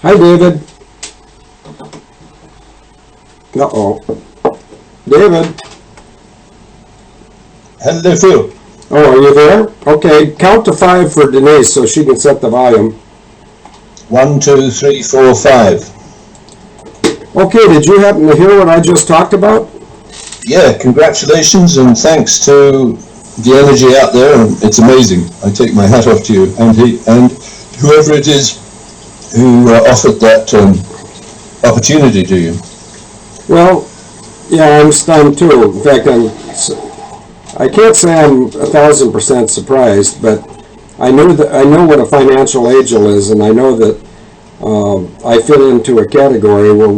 Hi, David. Uh-oh. David. Hello, Phil. Oh, are you there? Okay, count to 5 for Denise so she can set the volume. 1, 2, 3, 4, 5. Okay, did you happen to hear what I just talked about? Yeah, congratulations and thanks to the energy out there. It's amazing. I take my hat off to you and whoever it is who offered that opportunity to you. Well, yeah, I'm stunned too. In fact, I can't say I'm 1,000% surprised, but I know what a financial angel is, and I know that I fit into a category where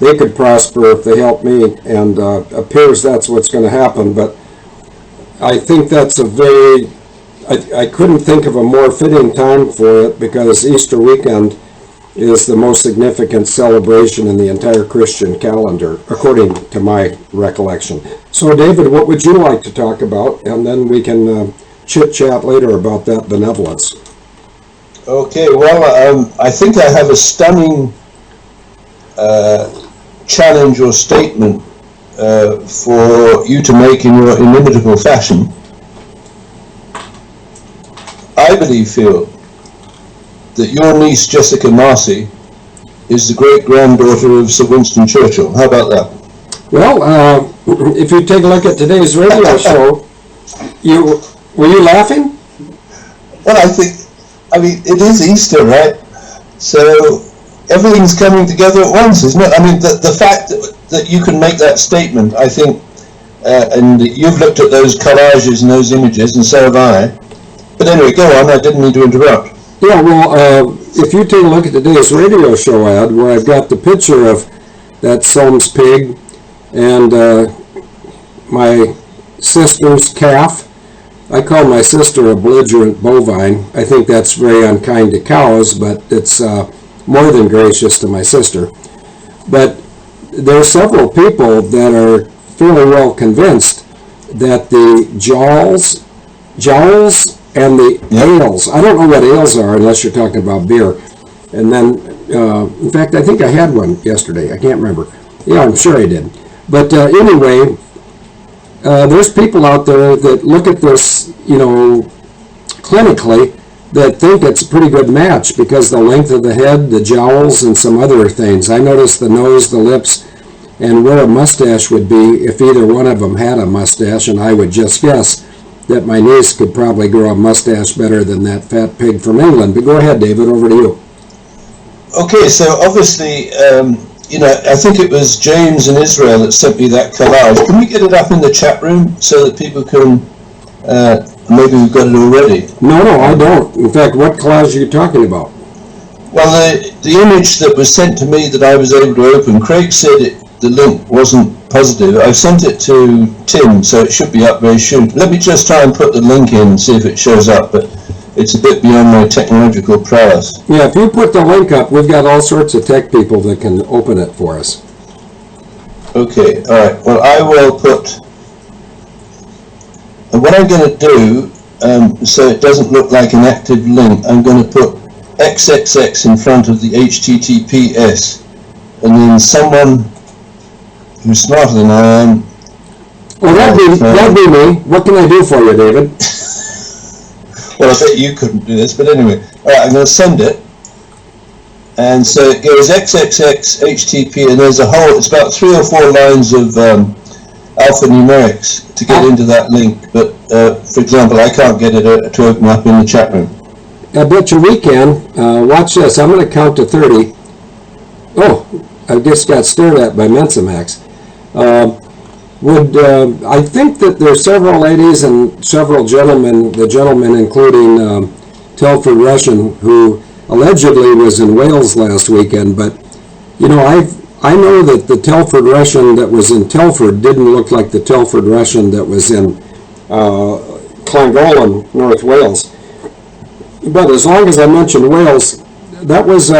they could prosper if they help me, and appears that's what's going to happen. But I think that's I couldn't think of a more fitting time for it, because Easter weekend is the most significant celebration in the entire Christian calendar, according to my recollection. So, David, what would you like to talk about? And then we can chit-chat later about that benevolence. Okay, well, I think I have a stunning challenge or statement for you to make in your inimitable fashion. I believe, Phil, that your niece Jessica Marcy is the great-granddaughter of Sir Winston Churchill. How about that? Well, if you take a look at today's radio show, were you laughing? Well, I mean, it is Easter, right? So everything's coming together at once, isn't it? I mean, the fact that you can make that statement, I think, and you've looked at those collages and those images, and so have I. But anyway, go on, I didn't mean to interrupt. Yeah, well, if you take a look at today's radio show ad, where I've got the picture of that Soames pig and my sister's calf. I call my sister a belligerent bovine. I think that's very unkind to cows, but it's more than gracious to my sister. But there are several people that are fairly well convinced that the jowls and the ales, I don't know what ales are unless you're talking about beer. And then, in fact, I think I had one yesterday. I can't remember. Yeah, I'm sure I did. But anyway, there's people out there that look at this, clinically, that think it's a pretty good match because the length of the head, the jowls, and some other things. I noticed the nose, the lips, and where a mustache would be if either one of them had a mustache, and I would just guess that my niece could probably grow a mustache better than that fat pig from England. But go ahead, David, over to you. Okay, so obviously, I think it was James in Israel that sent me that collage. Can we get it up in the chat room so that people can, maybe we've got it already? No, I don't. In fact, what collage are you talking about? Well, the image that was sent to me that I was able to open, Craig said the link wasn't positive. I sent it to Tim, so it should be up very soon. Let me just try and put the link in and see if it shows up, but it's a bit beyond my technological prowess. Yeah, if you put the link up, we've got all sorts of tech people that can open it for us. Okay, all right. Well, I will put... And what I'm going to do, so it doesn't look like an active link, I'm going to put XXX in front of the HTTPS, and then someone who's smarter than I am... Well, that'd be me. What can I do for you, David? Well, I bet you couldn't do this, but anyway. All right, I'm going to send it. And so it goes XXX HTTP, and there's it's about 3 or 4 lines of alphanumerics to get into that link. But, for example, I can't get it to open up in the chat room. I bet you we can. Watch this. I'm going to count to 30. Oh, I just got stared at by Mensamax. I think that there's several ladies and several gentlemen, the gentleman including Telford Russian, who allegedly was in Wales last weekend, but I know that the Telford Russian that was in Telford didn't look like the Telford Russian that was in Llangollen, North Wales. But as long as I mentioned Wales, that was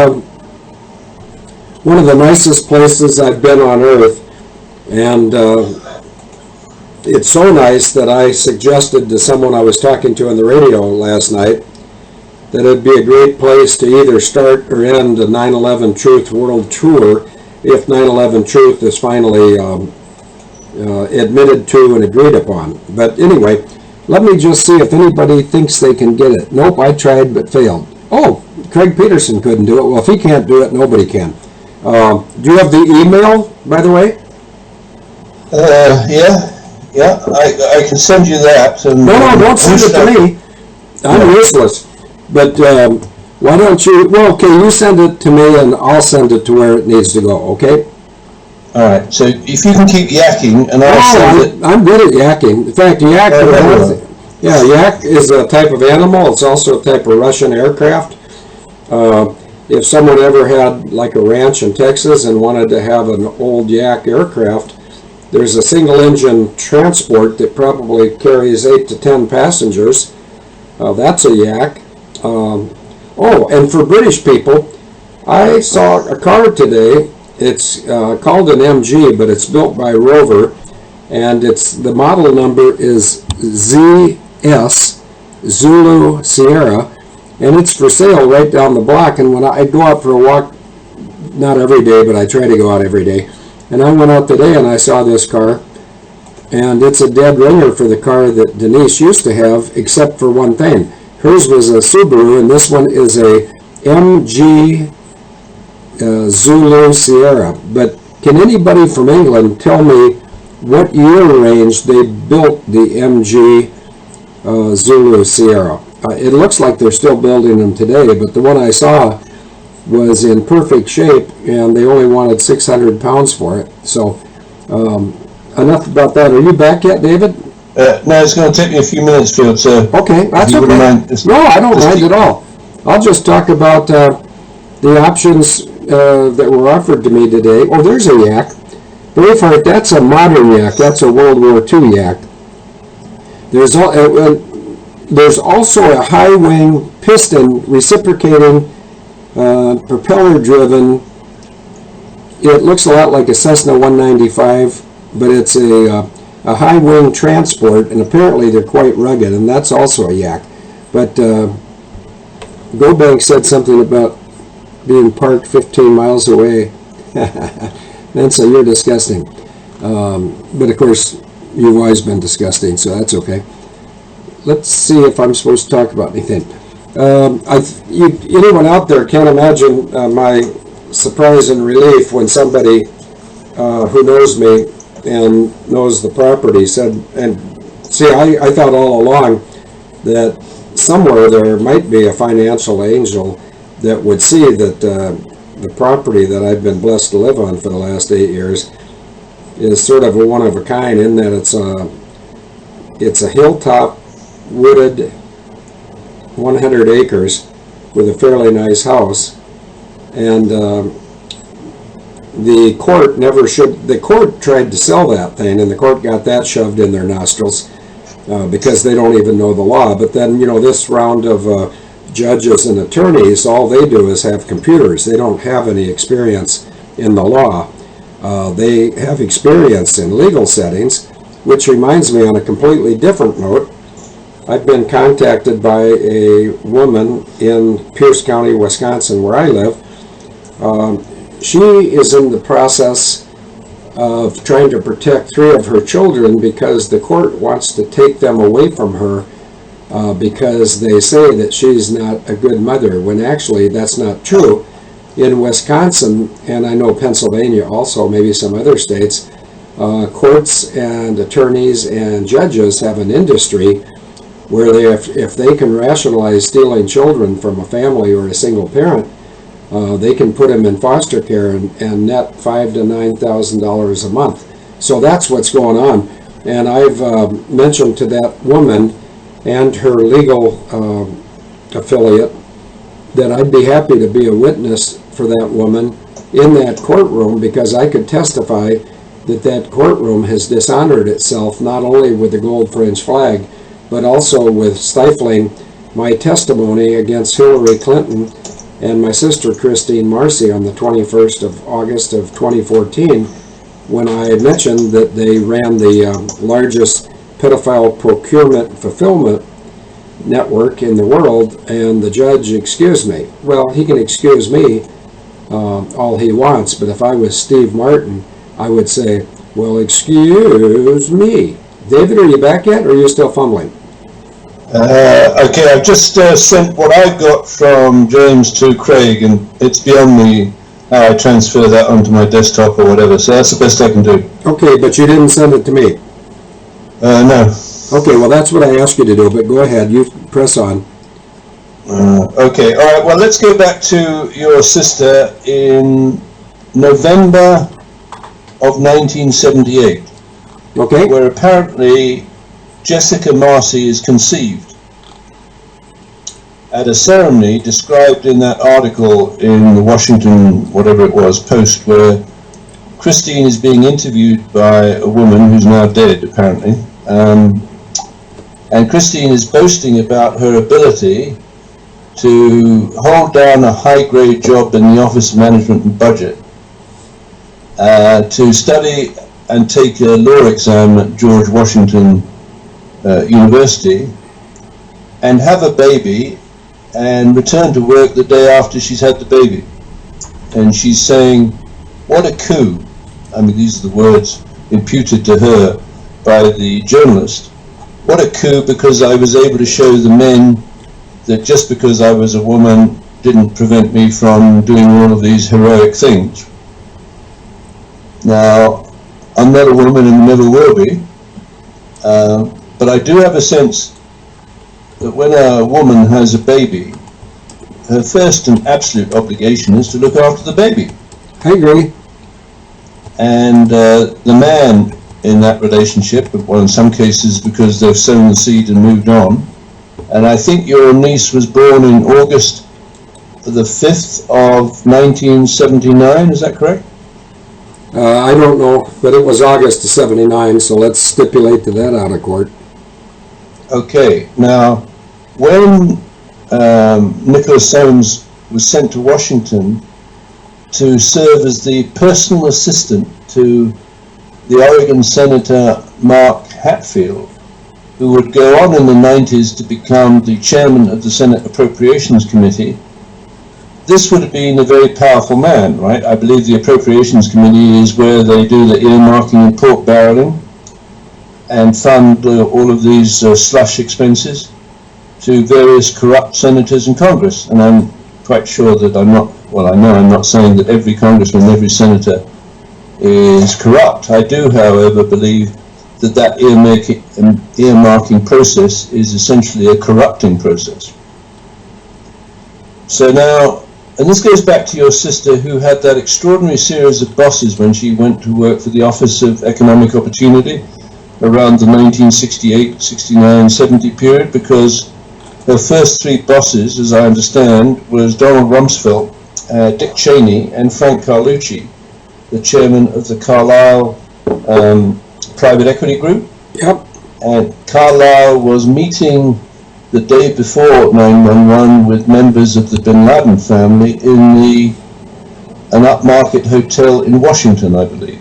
one of the nicest places I've been on earth, and it's so nice that I suggested to someone I was talking to on the radio last night that it'd be a great place to either start or end the 9/11 Truth World Tour if 9/11 Truth is finally admitted to and agreed upon. But anyway, let me just see if anybody thinks they can get it. Nope, I tried but failed. Oh, Craig Peterson couldn't do it. Well, if he can't do it, nobody can. Do you have the email, by the way? Yeah, I can send you that. And No, don't send it to me. I'm useless. But why don't you, well, okay, you send it to me and I'll send it to where it needs to go, okay? All right, so if you can keep yakking and I'll send it. I'm good at yakking. In fact, yak is a type of animal. It's also a type of Russian aircraft. If someone ever had like a ranch in Texas and wanted to have an old yak aircraft, there's a single engine transport that probably carries 8 to 10 passengers. That's a yak. Oh, and for British people, I saw a car today. It's called an MG, but it's built by Rover, and the model number is ZS, Zulu Sierra, and it's for sale right down the block. And when I go out for a walk, not every day, but I try to go out every day, and I went out today and I saw this car, and it's a dead ringer for the car that Denise used to have, except for one thing. Hers was a Subaru, and this one is a MG Zulu Sierra. But can anybody from England tell me what year range they built the MG Zulu Sierra? It looks like they're still building them today, but the one I saw was in perfect shape, and they only wanted 600 pounds for it. So enough about that. Are you back yet, David? No, it's going to take me a few minutes, Phil. So okay, that's okay. No, I don't mind at all. I'll just talk about the options that were offered to me today. Oh, there's a yak. Braveheart, that's a modern yak. That's a World War II yak. There's also a high-wing piston reciprocating propeller-driven. It looks a lot like a Cessna 195, but it's a high-wing transport, and apparently they're quite rugged, and that's also a yak. But Gobank said something about being parked 15 miles away. Mensa, you're disgusting. But of course, you've always been disgusting, so that's okay. Let's see if I'm supposed to talk about anything. Anyone out there can't imagine my surprise and relief when somebody who knows me and knows the property said, and see, I thought all along that somewhere there might be a financial angel that would see that the property that I've been blessed to live on for the last 8 years is sort of a one of a kind, in that it's a hilltop wooded 100 acres with a fairly nice house, and the court tried to sell that thing, and the court got that shoved in their nostrils because they don't even know the law. But then, this round of judges and attorneys, all they do is have computers. They don't have any experience in the law. They have experience in legal settings, which reminds me, on a completely different note, I've been contacted by a woman in Pierce County, Wisconsin, where I live. She is in the process of trying to protect 3 of her children because the court wants to take them away from her because they say that she's not a good mother, when actually that's not true. In Wisconsin, and I know Pennsylvania also, maybe some other states, courts and attorneys and judges have an industry where if they can rationalize stealing children from a family or a single parent, they can put them in foster care and net $5,000 to $9,000 a month. So that's what's going on. And I've mentioned to that woman and her legal affiliate that I'd be happy to be a witness for that woman in that courtroom, because I could testify that that courtroom has dishonored itself not only with the gold fringe flag, but also with stifling my testimony against Hillary Clinton and my sister Kristine Marcy on the 21st of August of 2014, when I mentioned that they ran the largest pedophile procurement fulfillment network in the world, and the judge excused me. Well, he can excuse me all he wants, but if I was Steve Martin, I would say, well, excuse me. David, are you back yet, or are you still fumbling? Okay, I've just sent what I got from James to Craig, and it's beyond me how I transfer that onto my desktop or whatever, so that's the best I can do. Okay, but you didn't send it to me. No. Okay, well, that's what I asked you to do, but go ahead, you press on. Okay, all right, well, let's go back to your sister in November of 1978, Okay. where apparently Jessica Marcy is conceived at a ceremony described in that article in the Washington, whatever it was, Post, where Kristine is being interviewed by a woman who's now dead, apparently, and Kristine is boasting about her ability to hold down a high-grade job in the Office of Management and Budget, to study and take a law exam at George Washington University, and have a baby, and return to work the day after she's had the baby. And she's saying, what a coup. I mean, these are the words imputed to her by the journalist. What a coup, because I was able to show the men that just because I was a woman didn't prevent me from doing all of these heroic things. Now, I'm not a woman and never will be, but I do have a sense that when a woman has a baby, her first and absolute obligation is to look after the baby. I agree. And the man in that relationship, well, in some cases because they've sown the seed and moved on, and I think your niece was born in August the 5th of 1979, is that correct? I don't know, but it was August of 79, so let's stipulate to that out of court. Okay, now, when Nicholas Soames was sent to Washington to serve as the personal assistant to the Oregon Senator Mark Hatfield, who would go on in the 90s to become the chairman of the Senate Appropriations Committee, this would have been a very powerful man, right? I believe the Appropriations Committee is where they do the earmarking and pork barreling and fund all of these slush expenses to various corrupt senators in Congress. And I'm quite sure that I'm not, well, I know I'm not saying that every congressman, every senator is corrupt. I do, however, believe that that earmarking process is essentially a corrupting process. So now, and this goes back to your sister who had that extraordinary series of bosses when she went to work for the Office of Economic Opportunity around the 1968, 69, 70 period, because her first three bosses, as I understand, was Donald Rumsfeld, Dick Cheney, and Frank Carlucci, the chairman of the Carlyle Private Equity Group. Yep. And Carlyle was meeting the day before 9/11 with members of the Bin Laden family in an upmarket hotel in Washington, I believe.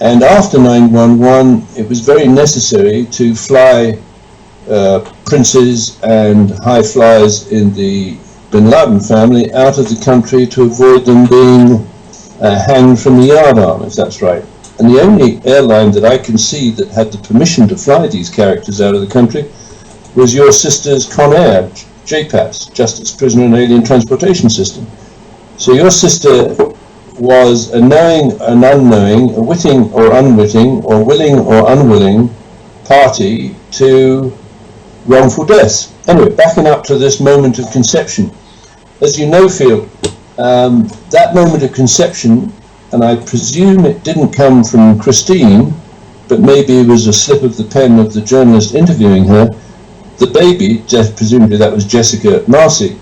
And after 9/11, it was very necessary to fly princes and high flyers in the Bin Laden family out of the country to avoid them being hanged from the yardarm, if that's right. And the only airline that I can see that had the permission to fly these characters out of the country was your sister's ConAir, JPATS, Justice, Prisoner and Alien Transportation System. So your sister was a knowing and unknowing, a witting or unwitting, or willing or unwilling party to wrongful deaths. Anyway, backing up to this moment of conception. As you know, Phil, that moment of conception, and I presume it didn't come from Kristine, but maybe it was a slip of the pen of the journalist interviewing her, the baby, presumably that was Jessica Marcy,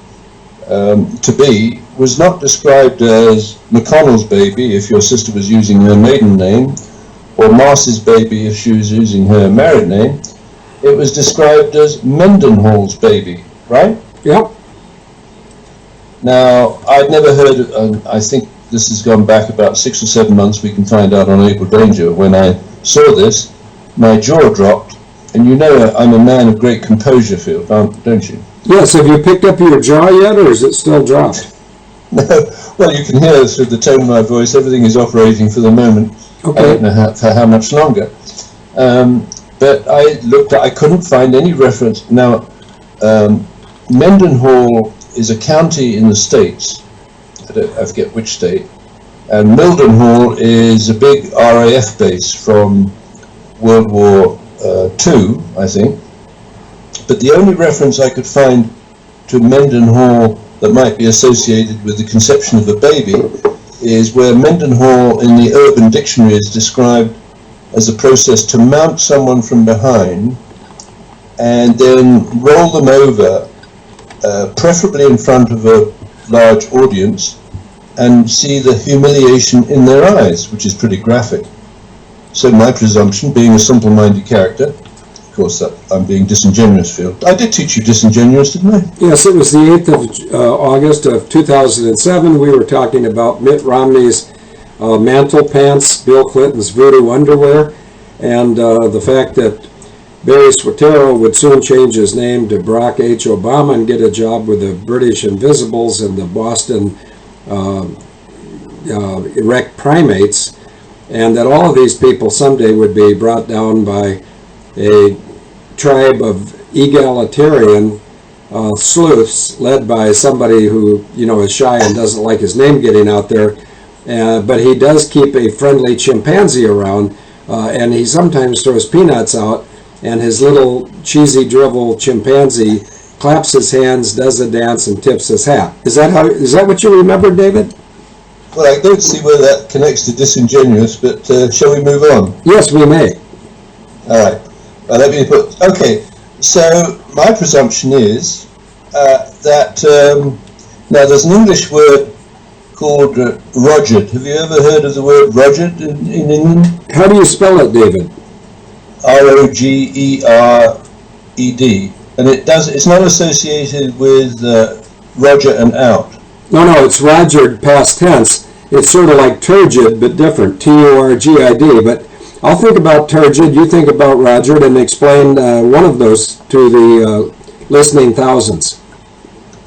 to be, was not described as McConnell's baby if your sister was using her maiden name, or Marcy's baby if she was using her married name. It was described as Mendenhall's baby, right? Yep. Now, I'd never heard, I think this has gone back about 6 or 7 months, we can find out on April Danger. When I saw this, my jaw dropped, and you know I'm a man of great composure, Phil, don't you? Yes, have you picked up your jaw yet, or is it still dropped? No, well, you can hear through the tone of my voice, everything is operating for the moment. Okay. I don't know for how much longer. But I couldn't find any reference. Now, Mendenhall is a county in the States. I forget which state. And Mildenhall is a big RAF base from World War II, I think. But the only reference I could find to Mendenhall that might be associated with the conception of a baby is where Mendenhall in the Urban Dictionary is described as a process to mount someone from behind and then roll them over, preferably in front of a large audience, and see the humiliation in their eyes, which is pretty graphic. So my presumption, being a simple-minded character, of course I'm being disingenuous, Phil. I did teach you disingenuous, didn't I? Yes, it was the 8th of August of 2007. We were talking about Mitt Romney's mantle pants, Bill Clinton's voodoo underwear, and the fact that Barry Swatero would soon change his name to Barack H. Obama and get a job with the British Invisibles and the Boston erect primates, and that all of these people someday would be brought down by a tribe of egalitarian sleuths led by somebody who, you know, is shy and doesn't like his name getting out there, but he does keep a friendly chimpanzee around, and he sometimes throws peanuts out, and his little cheesy drivel chimpanzee claps his hands, does a dance, and tips his hat. Is that what you remember, David? Well, I don't see where that connects to disingenuous, but shall we move on? Yes, we may. All right. Well, let me put. Okay. So my presumption is that now there's an English word called rogered. Have you ever heard of the word rogered in England? How do you spell it, David? Rogered, and it's not associated with Roger and out. No, it's rogered past tense. It's sort of like turgid, but different. Turgid. But I'll think about turgid. You think about rogered, and explain one of those to the listening thousands.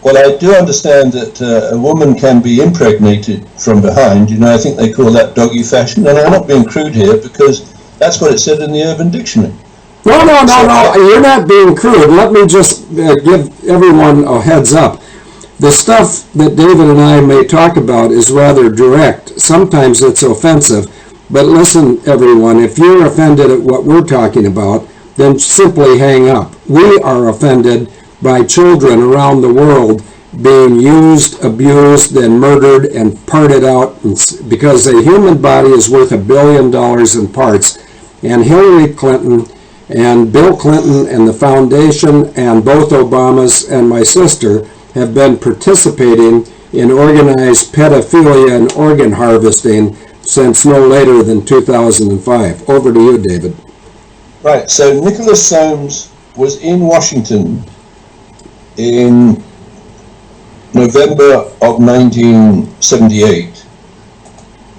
Well, I do understand that a woman can be impregnated from behind. You know, I think they call that doggy fashion, and I'm not being crude here because that's what it said in the Urban Dictionary. No, you're not being crude. Let me just give everyone a heads up. The stuff that David and I may talk about is rather direct. Sometimes it's offensive. But listen, everyone, if you're offended at what we're talking about, then simply hang up. We are offended by children around the world being used, abused, and murdered and parted out because a human body is worth $1 billion in parts. And Hillary Clinton and Bill Clinton and the foundation and both Obamas and my sister have been participating in organized pedophilia and organ harvesting since no later than 2005. Over to you, David. Right, so Nicholas Soames was in Washington in November of 1978,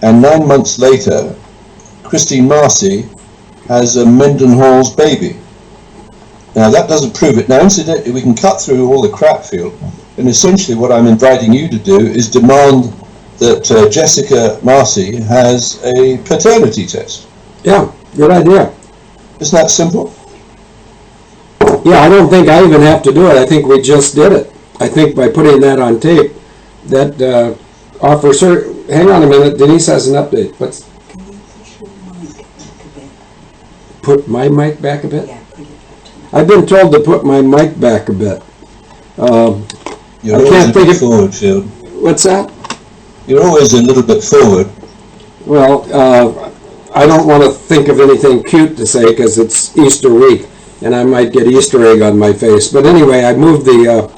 and 9 months later, Kristine Marcy has a Mendenhall's baby. Now that doesn't prove it. Now incidentally, we can cut through all the crap field, and essentially what I'm inviting you to do is demand that Jessica Marcy has a paternity test. Yeah, good idea. Isn't that simple? Yeah, I don't think I even have to do it. I think we just did it. I think by putting that on tape, that offers her... Hang on a minute, Denise has an update. What's... Can you push your mic back a bit? Put my mic back a bit? Yeah, put it back to me. I've been told to put my mic back a bit. You're always a bit forward, Phil. What's that? You're always a little bit forward. Well, I don't want to think of anything cute to say because it's Easter week and I might get Easter egg on my face. But anyway, I moved the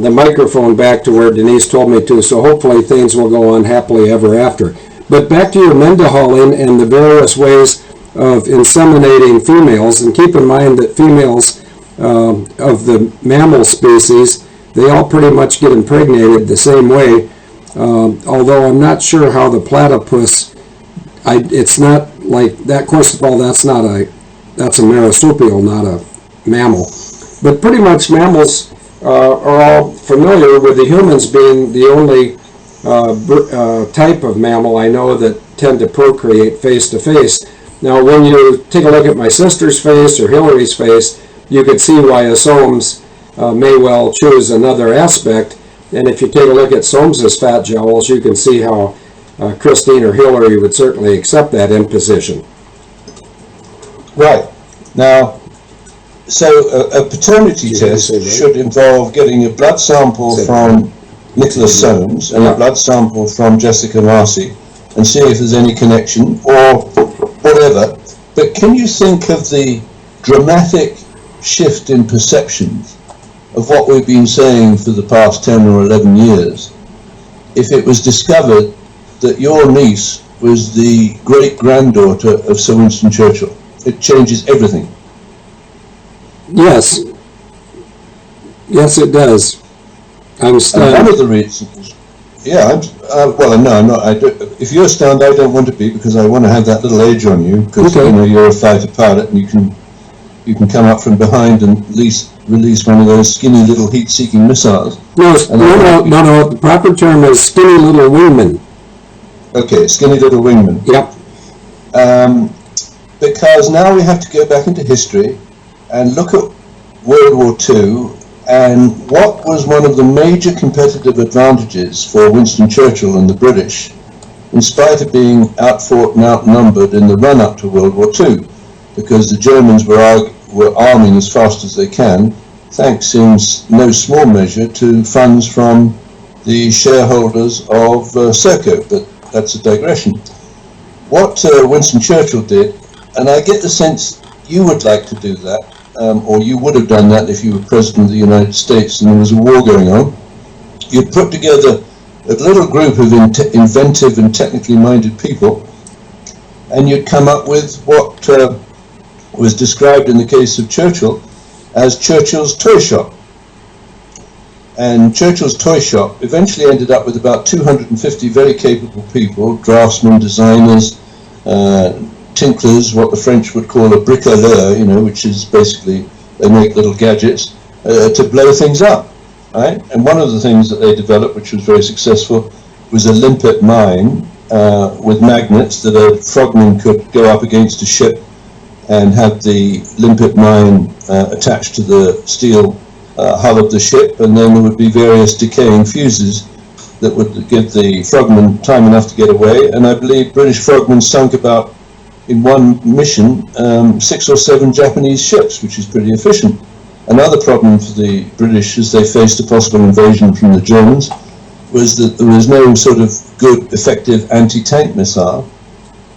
microphone back to where Denise told me to, so hopefully things will go on happily ever after. But back to your Mendenhalling and the various ways of inseminating females, and keep in mind that females of the mammal species, they all pretty much get impregnated the same way, although I'm not sure how the platypus, it's not like that. Of course of all, that's not a that's a marsupial, not a mammal. But pretty much mammals are all familiar with the humans being the only type of mammal I know that tend to procreate face to face. Now, when you take a look at my sister's face or Hillary's face, you could see why a Soames may well choose another aspect. And if you take a look at Soames's fat jowls, you can see how Kristine or Hillary would certainly accept that imposition. Right. Now, so a paternity test should involve getting a blood sample from Nicholas Soames and a blood sample from Jessica Marcy and see if there's any connection or whatever. But can you think of the dramatic shift in perceptions of what we've been saying for the past 10 or 11 years if it was discovered that your niece was the great-granddaughter of Sir Winston Churchill? It changes everything. Yes. Yes, it does. I'm stunned. And one of the reasons, yeah, well, no, I'm not. If you're stunned, I don't want to be, because I want to have that little edge on you, because you know you're a fighter pilot, and you can come up from behind and release one of those skinny little heat-seeking missiles. No. The proper term is skinny little wingman. Okay, skinny little wingman. Yep. Because now we have to go back into history and look at World War II and what was one of the major competitive advantages for Winston Churchill and the British, in spite of being outfought and outnumbered in the run-up to World War II, because the Germans were arming as fast as they can, thanks in no small measure to funds from the shareholders of Serco, but that's a digression. What Winston Churchill did, and I get the sense you would like to do that, or you would have done that if you were President of the United States and there was a war going on, you'd put together a little group of inventive and technically minded people, and you'd come up with what was described in the case of Churchill as Churchill's Toyshop. And Churchill's Toyshop eventually ended up with about 250 very capable people, draftsmen, designers, tinklers, what the French would call a bricoleur, you know, which is basically they make little gadgets to blow things up, right? And one of the things that they developed, which was very successful, was a limpet mine with magnets that a frogman could go up against a ship and have the limpet mine attached to the steel hull of the ship, and then there would be various decaying fuses that would give the frogmen time enough to get away. And I believe British frogmen sunk about, in one mission, 6 or 7 Japanese ships, which is pretty efficient. Another problem for the British as they faced a possible invasion from the Germans was that there was no sort of good, effective anti-tank missile.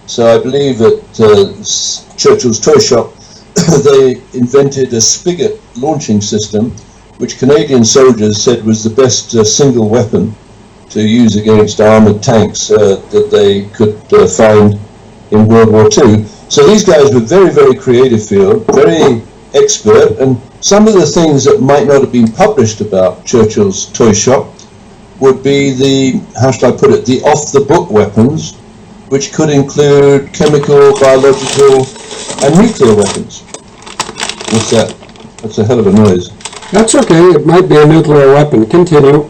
So I believe at Churchill's Toyshop they invented a spigot launching system, which Canadian soldiers said was the best single weapon to use against armoured tanks that they could find in World War II. So these guys were very, very creative field, very expert, and some of the things that might not have been published about Churchill's Toyshop would be the, how should I put it, the off-the-book weapons, which could include chemical, biological, and nuclear weapons. What's that? That's a hell of a noise. That's okay. It might be a nuclear weapon. Continue.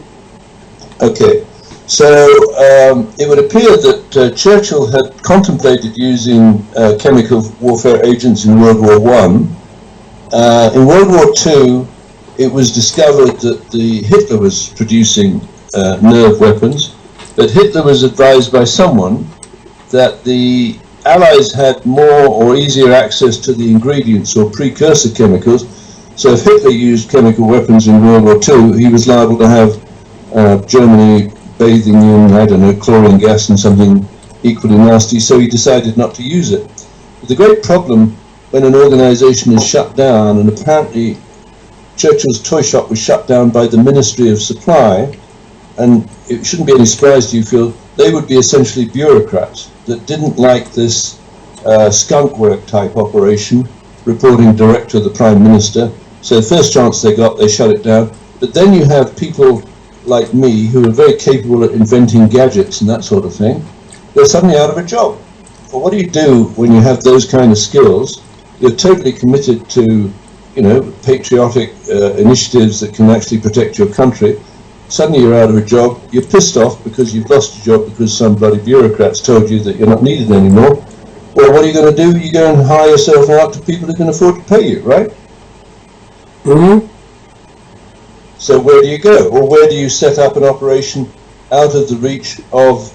Okay. So it would appear that Churchill had contemplated using chemical warfare agents in World War I. In World War II, it was discovered that Hitler was producing nerve weapons, but Hitler was advised by someone that the Allies had more or easier access to the ingredients or precursor chemicals. So if Hitler used chemical weapons in World War II, he was liable to have Germany bathing in, I don't know, chlorine gas and something equally nasty, so he decided not to use it. But the great problem when an organization is shut down, and apparently Churchill's Toyshop was shut down by the Ministry of Supply, and it shouldn't be any surprise to you, Phil, they would be essentially bureaucrats that didn't like this skunk work type operation reporting direct to the Prime Minister. So the first chance they got, they shut it down. But then you have people like me who are very capable at inventing gadgets and that sort of thing. They're suddenly out of a job. Well, what do you do when you have those kind of skills? you're totally committed to, you know, patriotic initiatives that can actually protect your country. Suddenly you're out of a job, you're pissed off because you've lost your job because some bloody bureaucrats told you that you're not needed anymore. Well, what are you going to do? You go and hire yourself out to people who can afford to pay you, right? Mm-hmm. So where do you go? Or where do you set up an operation out of the reach of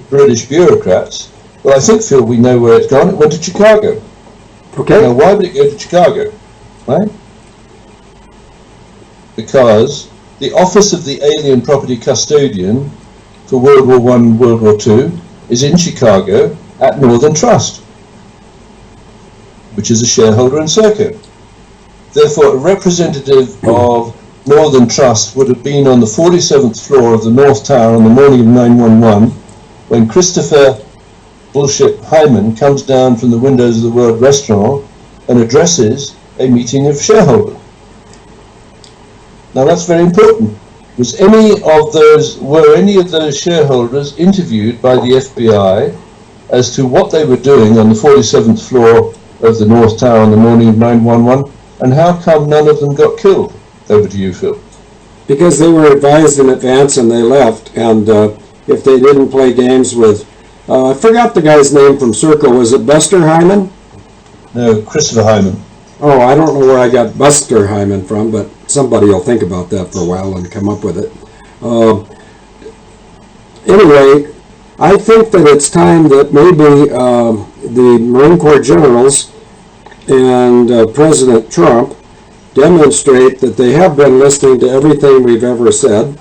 British bureaucrats? Well, I think, Phil, we know where it's gone. It went to Chicago. Okay. Now, why would it go to Chicago? Right? Because the Office of the Alien Property Custodian for World War I and World War II is in Chicago at Northern Trust, which is a shareholder in Serco. Therefore, a representative of Northern Trust would have been on the 47th floor of the North Tower on the morning of 9/11 when Christopher Bullshit Hyman comes down from the windows of the World Restaurant and addresses a meeting of shareholders. Now that's very important. Were any of those shareholders interviewed by the FBI as to what they were doing on the 47th floor of the North Tower on the morning of 9/11, and how come none of them got killed? Over to you, Phil. Because they were advised in advance and they left, and if they didn't play games with, I forgot the guy's name from Serco, was it Buster Hyman? No, Christopher Hyman. Oh, I don't know where I got Buster Hyman from, but somebody will think about that for a while and come up with it. Anyway, I think that it's time that maybe the Marine Corps generals and President Trump demonstrate that they have been listening to everything we've ever said.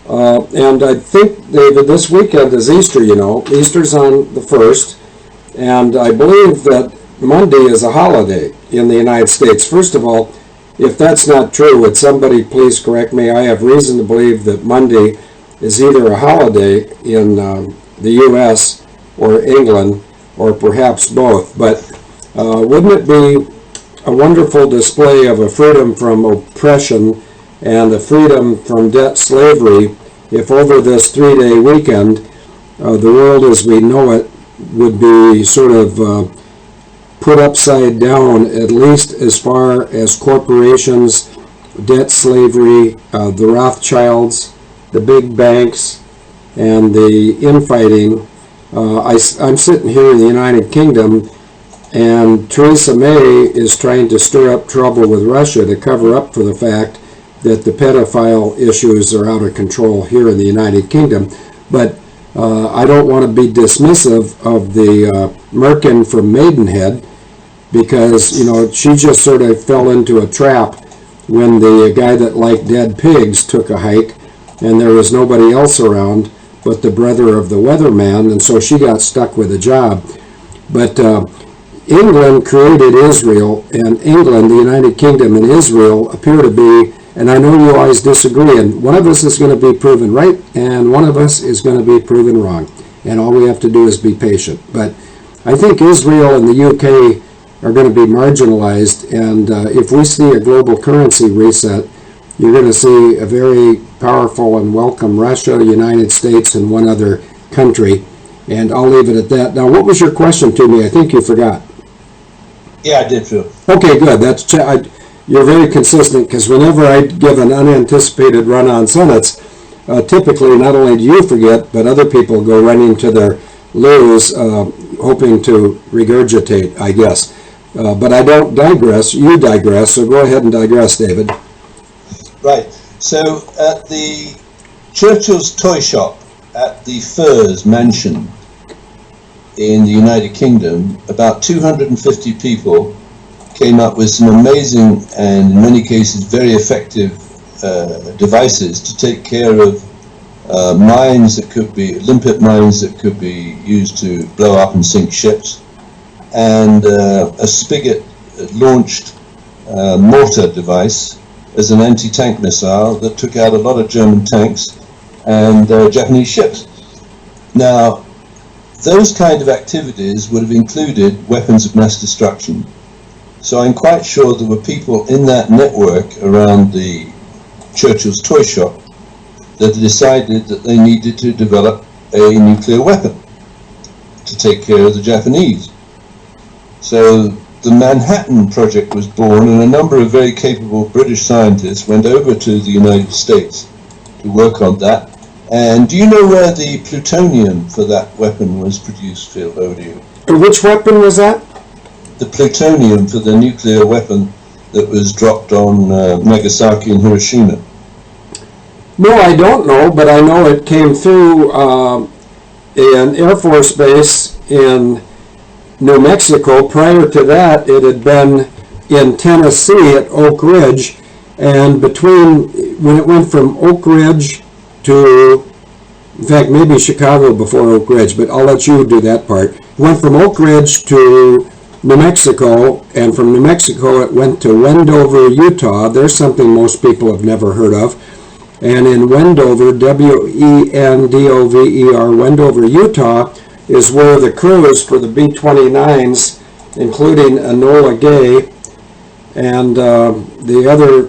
And I think, David, this weekend is Easter, you know. Easter's on the 1st, and I believe that Monday is a holiday in the United States. First of all, if that's not true, would somebody please correct me? I have reason to believe that Monday is either a holiday in the U.S. or England, or perhaps both. But wouldn't it be a wonderful display of a freedom from oppression and a freedom from debt slavery if over this 3-day weekend the world as we know it would be sort of put upside down, at least as far as corporations, debt slavery, the Rothschilds, the big banks, and the infighting. I'm sitting here in the United Kingdom, and Theresa May is trying to stir up trouble with Russia to cover up for the fact that the pedophile issues are out of control here in the United Kingdom. But I don't want to be dismissive of the Merkin from Maidenhead, because, you know, she just sort of fell into a trap when the guy that liked dead pigs took a hike and there was nobody else around but the brother of the weatherman, and so she got stuck with a job. But England created Israel, and England, the United Kingdom, and Israel appear to be, and I know you always disagree, and one of us is going to be proven right and one of us is going to be proven wrong, and all we have to do is be patient. But I think Israel and the UK are going to be marginalized, and if we see a global currency reset, you're going to see a very powerful and welcome Russia, United States, and one other country, and I'll leave it at that. Now, what was your question to me? I think you forgot. Yeah, I did, Phil. Okay, good. You're very consistent, because whenever I give an unanticipated run on sentence, typically not only do you forget, but other people go running to their loos, hoping to regurgitate, I guess. But I don't digress, you digress, so go ahead and digress, David. Right, so at the Churchill's Toyshop at the Furs Mansion in the United Kingdom, about 250 people came up with some amazing and in many cases very effective devices to take care of mines that could be, limpet mines that could be used to blow up and sink ships, and a spigot launched mortar device as an anti-tank missile that took out a lot of German tanks and Japanese ships. Now, those kind of activities would have included weapons of mass destruction. So I'm quite sure there were people in that network around the Churchill's Toyshop that decided that they needed to develop a nuclear weapon to take care of the Japanese. So the Manhattan Project was born, and a number of very capable British scientists went over to the United States to work on that. And do you know where the plutonium for that weapon was produced, Phil? Over to you. Which weapon was that? The plutonium for the nuclear weapon that was dropped on Nagasaki and Hiroshima. No, I don't know, but I know it came through an Air Force base in New Mexico. Prior to that, it had been in Tennessee at Oak Ridge, and when it went from Oak Ridge to, in fact, maybe Chicago before Oak Ridge, but I'll let you do that part. It went from Oak Ridge to New Mexico, and from New Mexico it went to Wendover, Utah. There's something most people have never heard of. And in Wendover, Wendover, Wendover, Utah, is where the crews for the B-29s, including Enola Gay and the other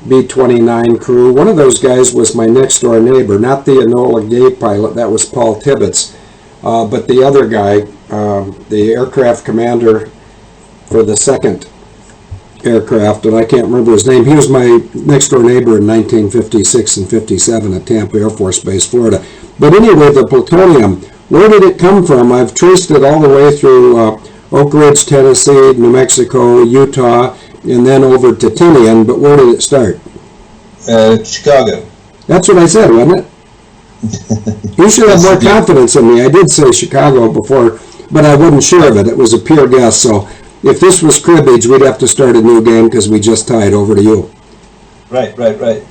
B-29 crew, one of those guys was my next door neighbor, not the Enola Gay pilot, that was Paul Tibbets, but the other guy, the aircraft commander for the second aircraft, and I can't remember his name. He was my next door neighbor in 1956 and 57 at Tampa Air Force Base, Florida. But anyway, the plutonium, where did it come from? I've traced it all the way through Oak Ridge, Tennessee, New Mexico, Utah, and then over to Tinian, but where did it start? Chicago. That's what I said, wasn't it? You should have more confidence in me. I did say Chicago before, but I wasn't sure of it. It was a pure guess, so if this was cribbage, we'd have to start a new game because we just tied. Over to you. Right.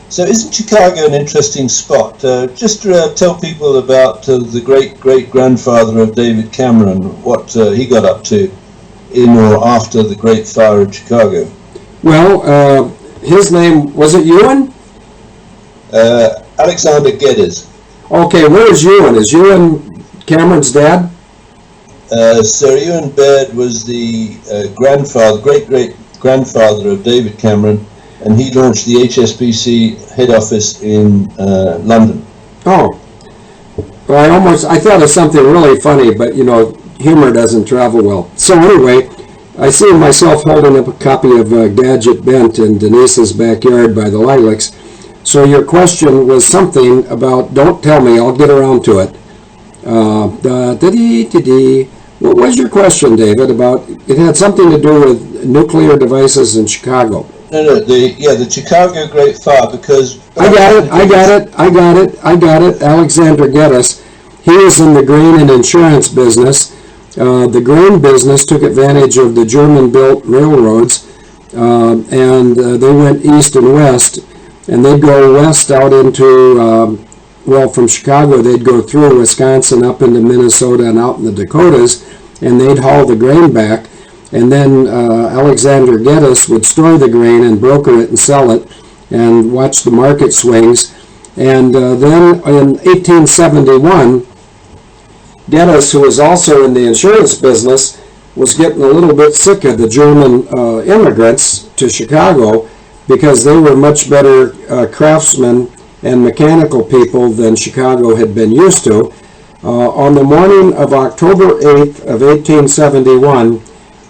So isn't Chicago an interesting spot? Just tell people about the great-great-grandfather of David Cameron, what he got up to in or after the Great Fire of Chicago. Well, his name, was it Ewan? Alexander Geddes. Okay, where is Ewan? Is Ewan Cameron's dad? Sir Ewan Baird was the great-great-grandfather of David Cameron, and he launched the HSBC head office in London. Oh, well, I thought of something really funny, but humor doesn't travel well. So anyway, I see myself holding up a copy of Gadget Bent in Denise's backyard by the lilacs. So your question was something about, don't tell me, I'll get around to it. What was your question, David, about, it had something to do with nuclear devices in Chicago. No, the Chicago Great Fire, because... I got it. Alexander Geddes. He was in the grain and insurance business. The grain business took advantage of the German-built railroads, and they went east and west, and they'd go west out into, from Chicago, they'd go through Wisconsin up into Minnesota and out in the Dakotas, and they'd haul the grain back. And then Alexander Geddes would store the grain and broker it and sell it and watch the market swings. And then in 1871, Geddes, who was also in the insurance business, was getting a little bit sick of the German immigrants to Chicago because they were much better craftsmen and mechanical people than Chicago had been used to. On the morning of October 8th of 1871,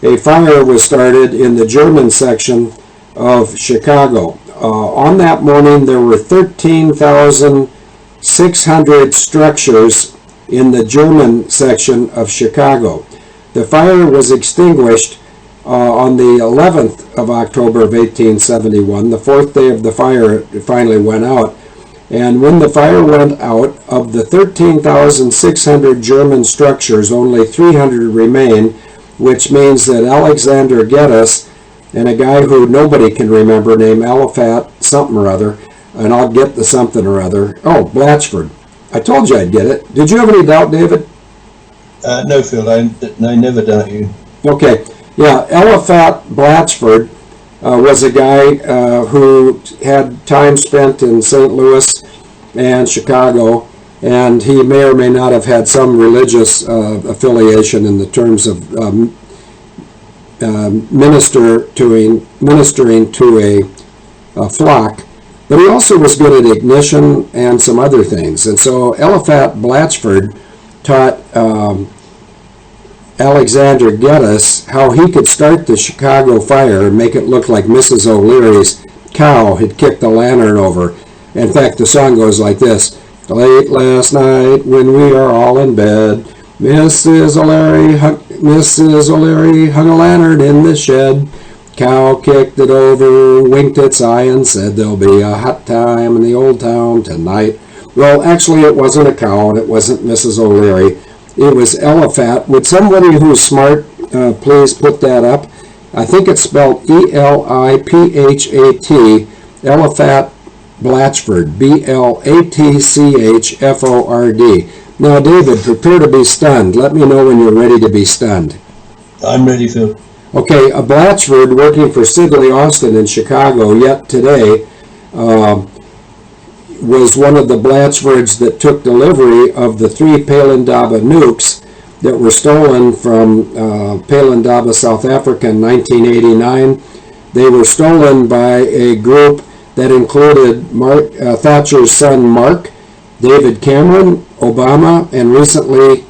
a fire was started in the German section of Chicago. On that morning, there were 13,600 structures in the German section of Chicago. The fire was extinguished on the 11th of October of 1871, the fourth day of the fire. It finally went out. And when the fire went out, of the 13,600 German structures, only 300 remain, which means that Alexander Geddes and a guy who nobody can remember named Aliphat something or other, and I'll get the something or other. Oh, Blatchford. I told you I'd get it. Did you have any doubt, David? No, Phil, I never doubt you. Okay. Yeah, Aliphat Blatchford was a guy who had time spent in St. Louis and Chicago, and he may or may not have had some religious affiliation in the terms of ministering to a flock, but he also was good at ignition and some other things. And so Aliphat Blatchford taught Alexander Geddes how he could start the Chicago fire and make it look like Mrs. O'Leary's cow had kicked the lantern over. In fact, the song goes like this. Late last night when we are all in bed, Mrs. O'Leary hung a lantern in the shed. Cow kicked it over, winked its eye, and said there'll be a hot time in the old town tonight. Well, actually, it wasn't a cow, and it wasn't Mrs. O'Leary. It was Eliphat. Would somebody who's smart please put that up? I think it's spelled E-L-I-P-H-A-T, Eliphat Blatchford, B-L-A-T-C-H-F-O-R-D. Now, David, prepare to be stunned. Let me know when you're ready to be stunned. I'm ready, Phil. Okay, a Blatchford working for Sidley Austin in Chicago yet today was one of the Blatchfords that took delivery of the 3 Palindaba nukes that were stolen from Palindaba, South Africa in 1989. They were stolen by a group that included Thatcher's son Mark, David Cameron, Obama, and recently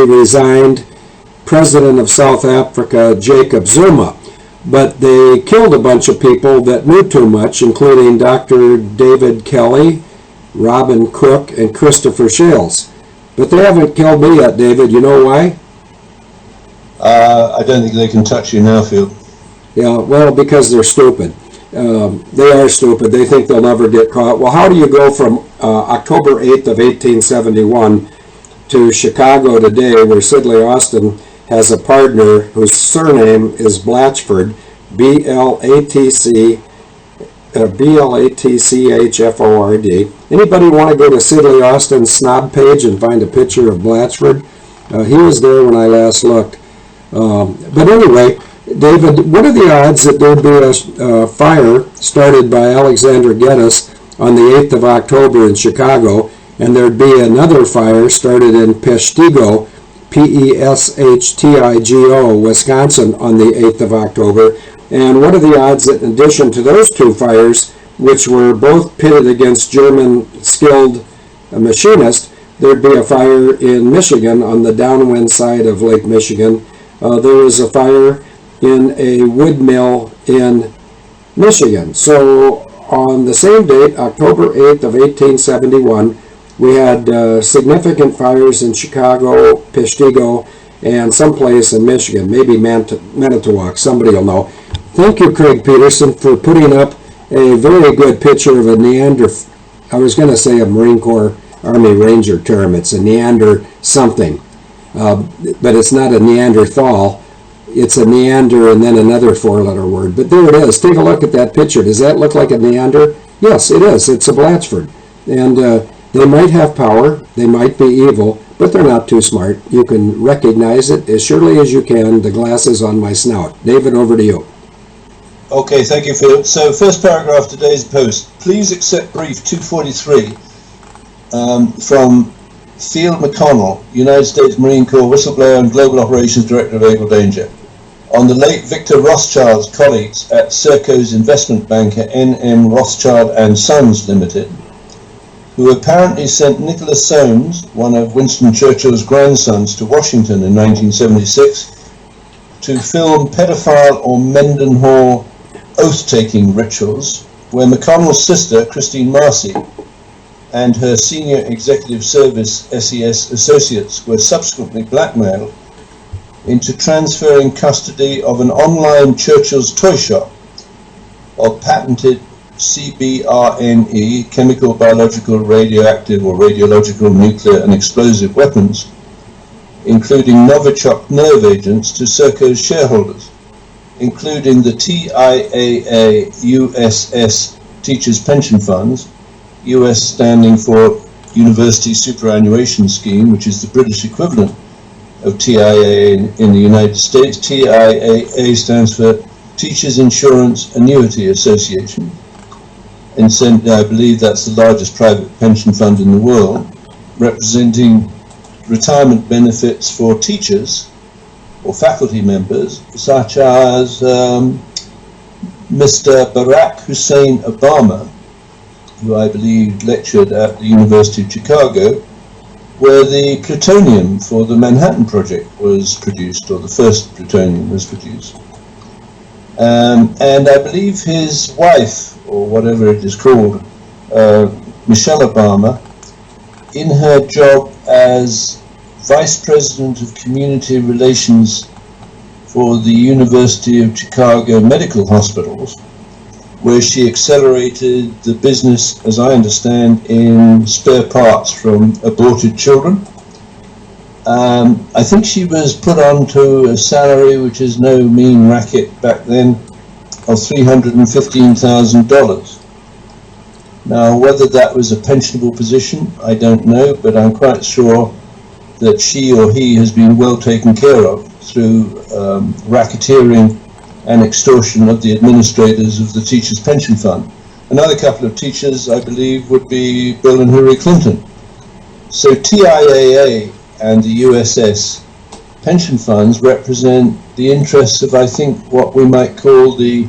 resigned President of South Africa, Jacob Zuma. But they killed a bunch of people that knew too much, including Dr. David Kelly, Robin Cook, and Christopher Shales. But they haven't killed me yet, David. You know why? I don't think they can touch you now, Phil. Yeah, well, because they're stupid. They are stupid. They think they'll never get caught. Well, how do you go from October 8th of 1871 to Chicago today, where Sidley Austin has a partner whose surname is Blatchford, B-L-A-T-C-H-F-O-R-D. Anybody want to go to Sidley Austin's snob page and find a picture of Blatchford? He was there when I last looked. But anyway, David, what are the odds that there'd be a fire started by Alexander Geddes on the 8th of October in Chicago, and there'd be another fire started in Peshtigo, P-E-S-H-T-I-G-O, Wisconsin on the 8th of October? And what are the odds that in addition to those 2 fires, which were both pitted against German skilled machinists, there'd be a fire in Michigan on the downwind side of Lake Michigan? There was a fire in a wood mill in Michigan. So on the same date, October 8th of 1871, we had significant fires in Chicago, Peshtigo, and someplace in Michigan, maybe Manitowoc, somebody will know. Thank you, Craig Peterson, for putting up a very good picture of a I was going to say a Marine Corps Army Ranger term. It's a Neander something, but it's not a Neanderthal. It's a Neander and then another 4-letter word. But there it is. Take a look at that picture. Does that look like a Neander? Yes, it is. It's a Blatchford. And they might have power, they might be evil, but they're not too smart. You can recognize it as surely as you can, the glasses on my snout. David, over to you. Okay, thank you, Phil. So, first paragraph of today's post. Please accept brief 243 from Field McConnell, United States Marine Corps whistleblower and Global Operations Director of Abel Danger, on the late Victor Rothschild's colleagues at Serco's investment banker N M Rothschild and Sons Limited, who apparently sent Nicholas Soames, one of Winston Churchill's grandsons, to Washington in 1976 to film pedophile or Mendenhall oath-taking rituals, where McConnell's sister, Kristine Marcy, and her senior executive service SES associates were subsequently blackmailed into transferring custody of an online Churchill's Toyshop of patented CBRNE, chemical, biological, radioactive or radiological, nuclear and explosive weapons, including Novichok nerve agents, to Serco's shareholders, including the TIAA USS Teachers Pension Funds, US standing for University Superannuation Scheme, which is the British equivalent of TIAA in the United States. TIAA stands for Teachers Insurance Annuity Association. And I believe that's the largest private pension fund in the world, representing retirement benefits for teachers or faculty members, such as Mr. Barack Hussein Obama, who I believe lectured at the University of Chicago, where the plutonium for the Manhattan Project was produced, or the first plutonium was produced. And I believe his wife, or whatever it is called, Michelle Obama, in her job as Vice President of Community Relations for the University of Chicago Medical Hospitals, where she accelerated the business, as I understand, in spare parts from aborted children. I think she was put on to a salary, which is no mean racket back then, of $315,000. Now, whether that was a pensionable position, I don't know, but I'm quite sure that she or he has been well taken care of through racketeering and extortion of the administrators of the Teachers' Pension Fund. Another couple of teachers, I believe, would be Bill and Hillary Clinton. So TIAA and the USS pension funds represent the interests of, I think, what we might call the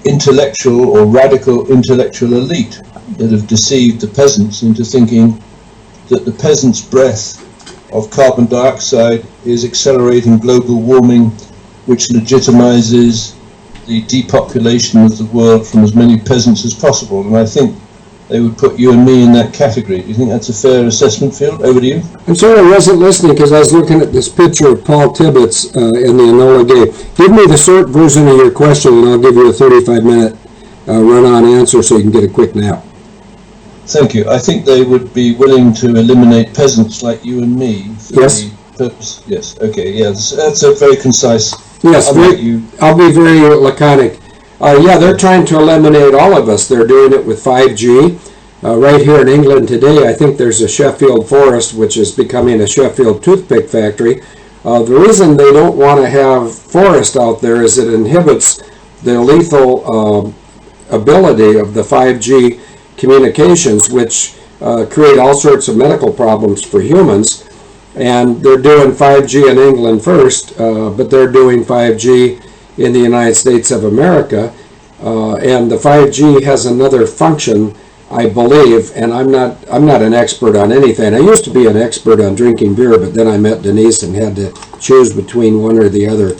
intellectual or radical intellectual elite that have deceived the peasants into thinking that the peasants' breath of carbon dioxide is accelerating global warming, which legitimizes the depopulation of the world from as many peasants as possible. And I think they would put you and me in that category. Do you think that's a fair assessment, Phil? Over to you. I'm sorry I wasn't listening because I was looking at this picture of Paul Tibbets in the Enola Gay. Give me the short version of your question and I'll give you a 35-minute run-on answer so you can get a quick nap. Thank you. I think they would be willing to eliminate peasants like you and me for the purpose. Yes. Okay. Yes. That's a very concise. Yes. I'll be very laconic. Yeah, they're trying to eliminate all of us. They're doing it with 5G. Right here in England today, I think there's a Sheffield forest, which is becoming a Sheffield toothpick factory. The reason they don't want to have forest out there is it inhibits the lethal ability of the 5G communications, which create all sorts of medical problems for humans. And they're doing 5G in England first, but they're doing 5G in the United States of America. And the 5G has another function, I believe, and I'm not an expert on anything. I used to be an expert on drinking beer, but then I met Denise and had to choose between one or the other.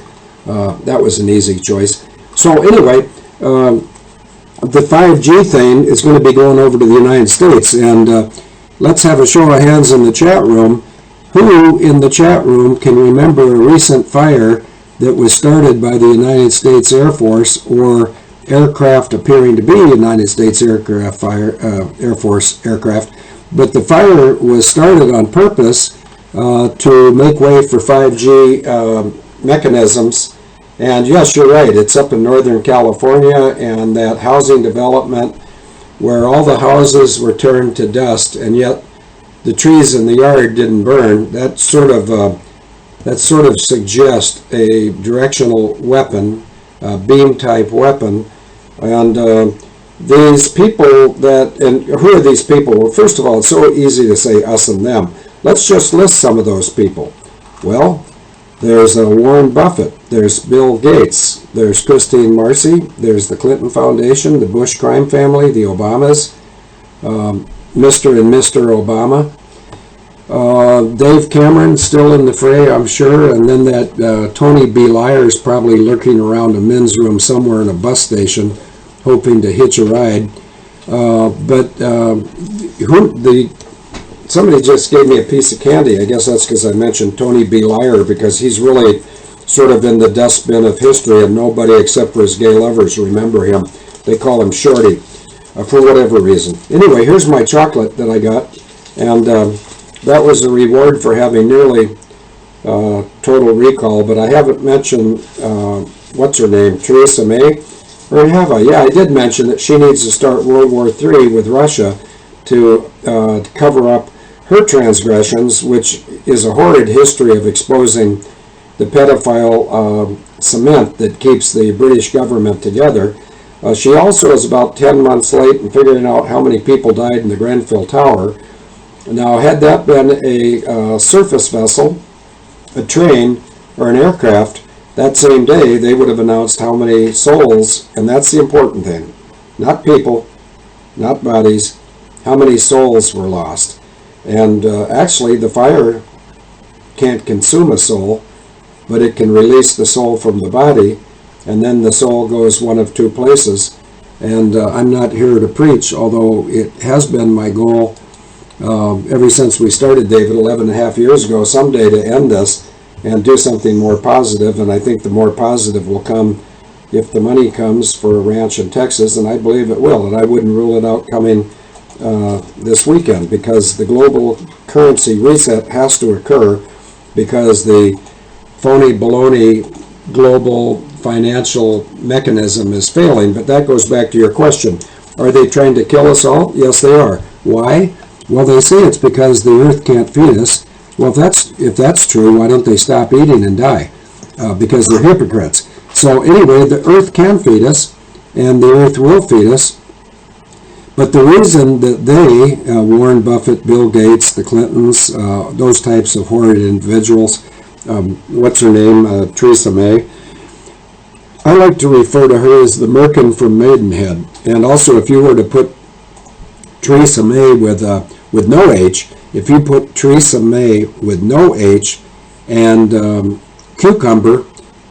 That was an easy choice. So anyway, the 5G thing is going to be going over to the United States, and let's have a show of hands in the chat room. Who in the chat room can remember a recent fire that was started by the United States Air Force or aircraft appearing to be United States Air Force aircraft, but the fire was started on purpose to make way for 5G mechanisms. And yes, you're right, it's up in Northern California, and that housing development where all the houses were turned to dust and yet the trees in the yard didn't burn. That sort of suggests a directional weapon, beam type weapon. And these people and who are these people? Well, first of all, it's so easy to say us and them. Let's just list some of those people. Well, there's Warren Buffett, there's Bill Gates, there's Kristine Marcy, there's the Clinton Foundation, the Bush crime family, the Obamas, Mr. and Mr. Obama, Dave Cameron still in the fray, I'm sure, and then that Tony B. Lyer's probably lurking around a men's room somewhere in a bus station hoping to hitch a ride. Somebody just gave me a piece of candy. I guess that's because I mentioned Tony B. Lyer, because he's really sort of in the dustbin of history and nobody except for his gay lovers remember him. They call him Shorty for whatever reason. Anyway, here's my chocolate that I got, and that was a reward for having nearly total recall, but I haven't mentioned, what's her name, Theresa May? Or have I? Yeah, I did mention that she needs to start World War III with Russia to cover up her transgressions, which is a horrid history of exposing the pedophile cement that keeps the British government together. She also is about 10 months late in figuring out how many people died in the Grenfell Tower. Now, had that been a surface vessel, a train, or an aircraft, that same day they would have announced how many souls, and that's the important thing, not people, not bodies, how many souls were lost. And actually, the fire can't consume a soul, but it can release the soul from the body, and then the soul goes one of two places. And I'm not here to preach, although it has been my goal ever since we started, David, 11 and a half years ago, someday to end this and do something more positive. And I think the more positive will come if the money comes for a ranch in Texas, and I believe it will. And I wouldn't rule it out coming this weekend, because the global currency reset has to occur, because the phony baloney global financial mechanism is failing. But that goes back to your question. Are they trying to kill us all? Yes, they are. Why? Well, they say it's because the earth can't feed us. Well, if that's true, why don't they stop eating and die? Because they're hypocrites. So anyway, the earth can feed us, and the earth will feed us. But the reason that they, Warren Buffett, Bill Gates, the Clintons, those types of horrid individuals, what's her name, Theresa May, I like to refer to her as the merkin from Maidenhead. And also, if you were to put Theresa May with no H, if you put Theresa May with no H and cucumber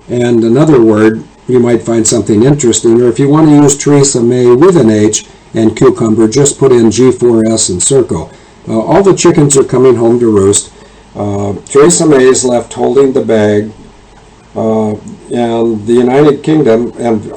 and another word, you might find something interesting. Or if you want to use Theresa May with an H and cucumber, just put in G4S and Serco. All the chickens are coming home to roost. Theresa May is left holding the bag, and the United Kingdom, and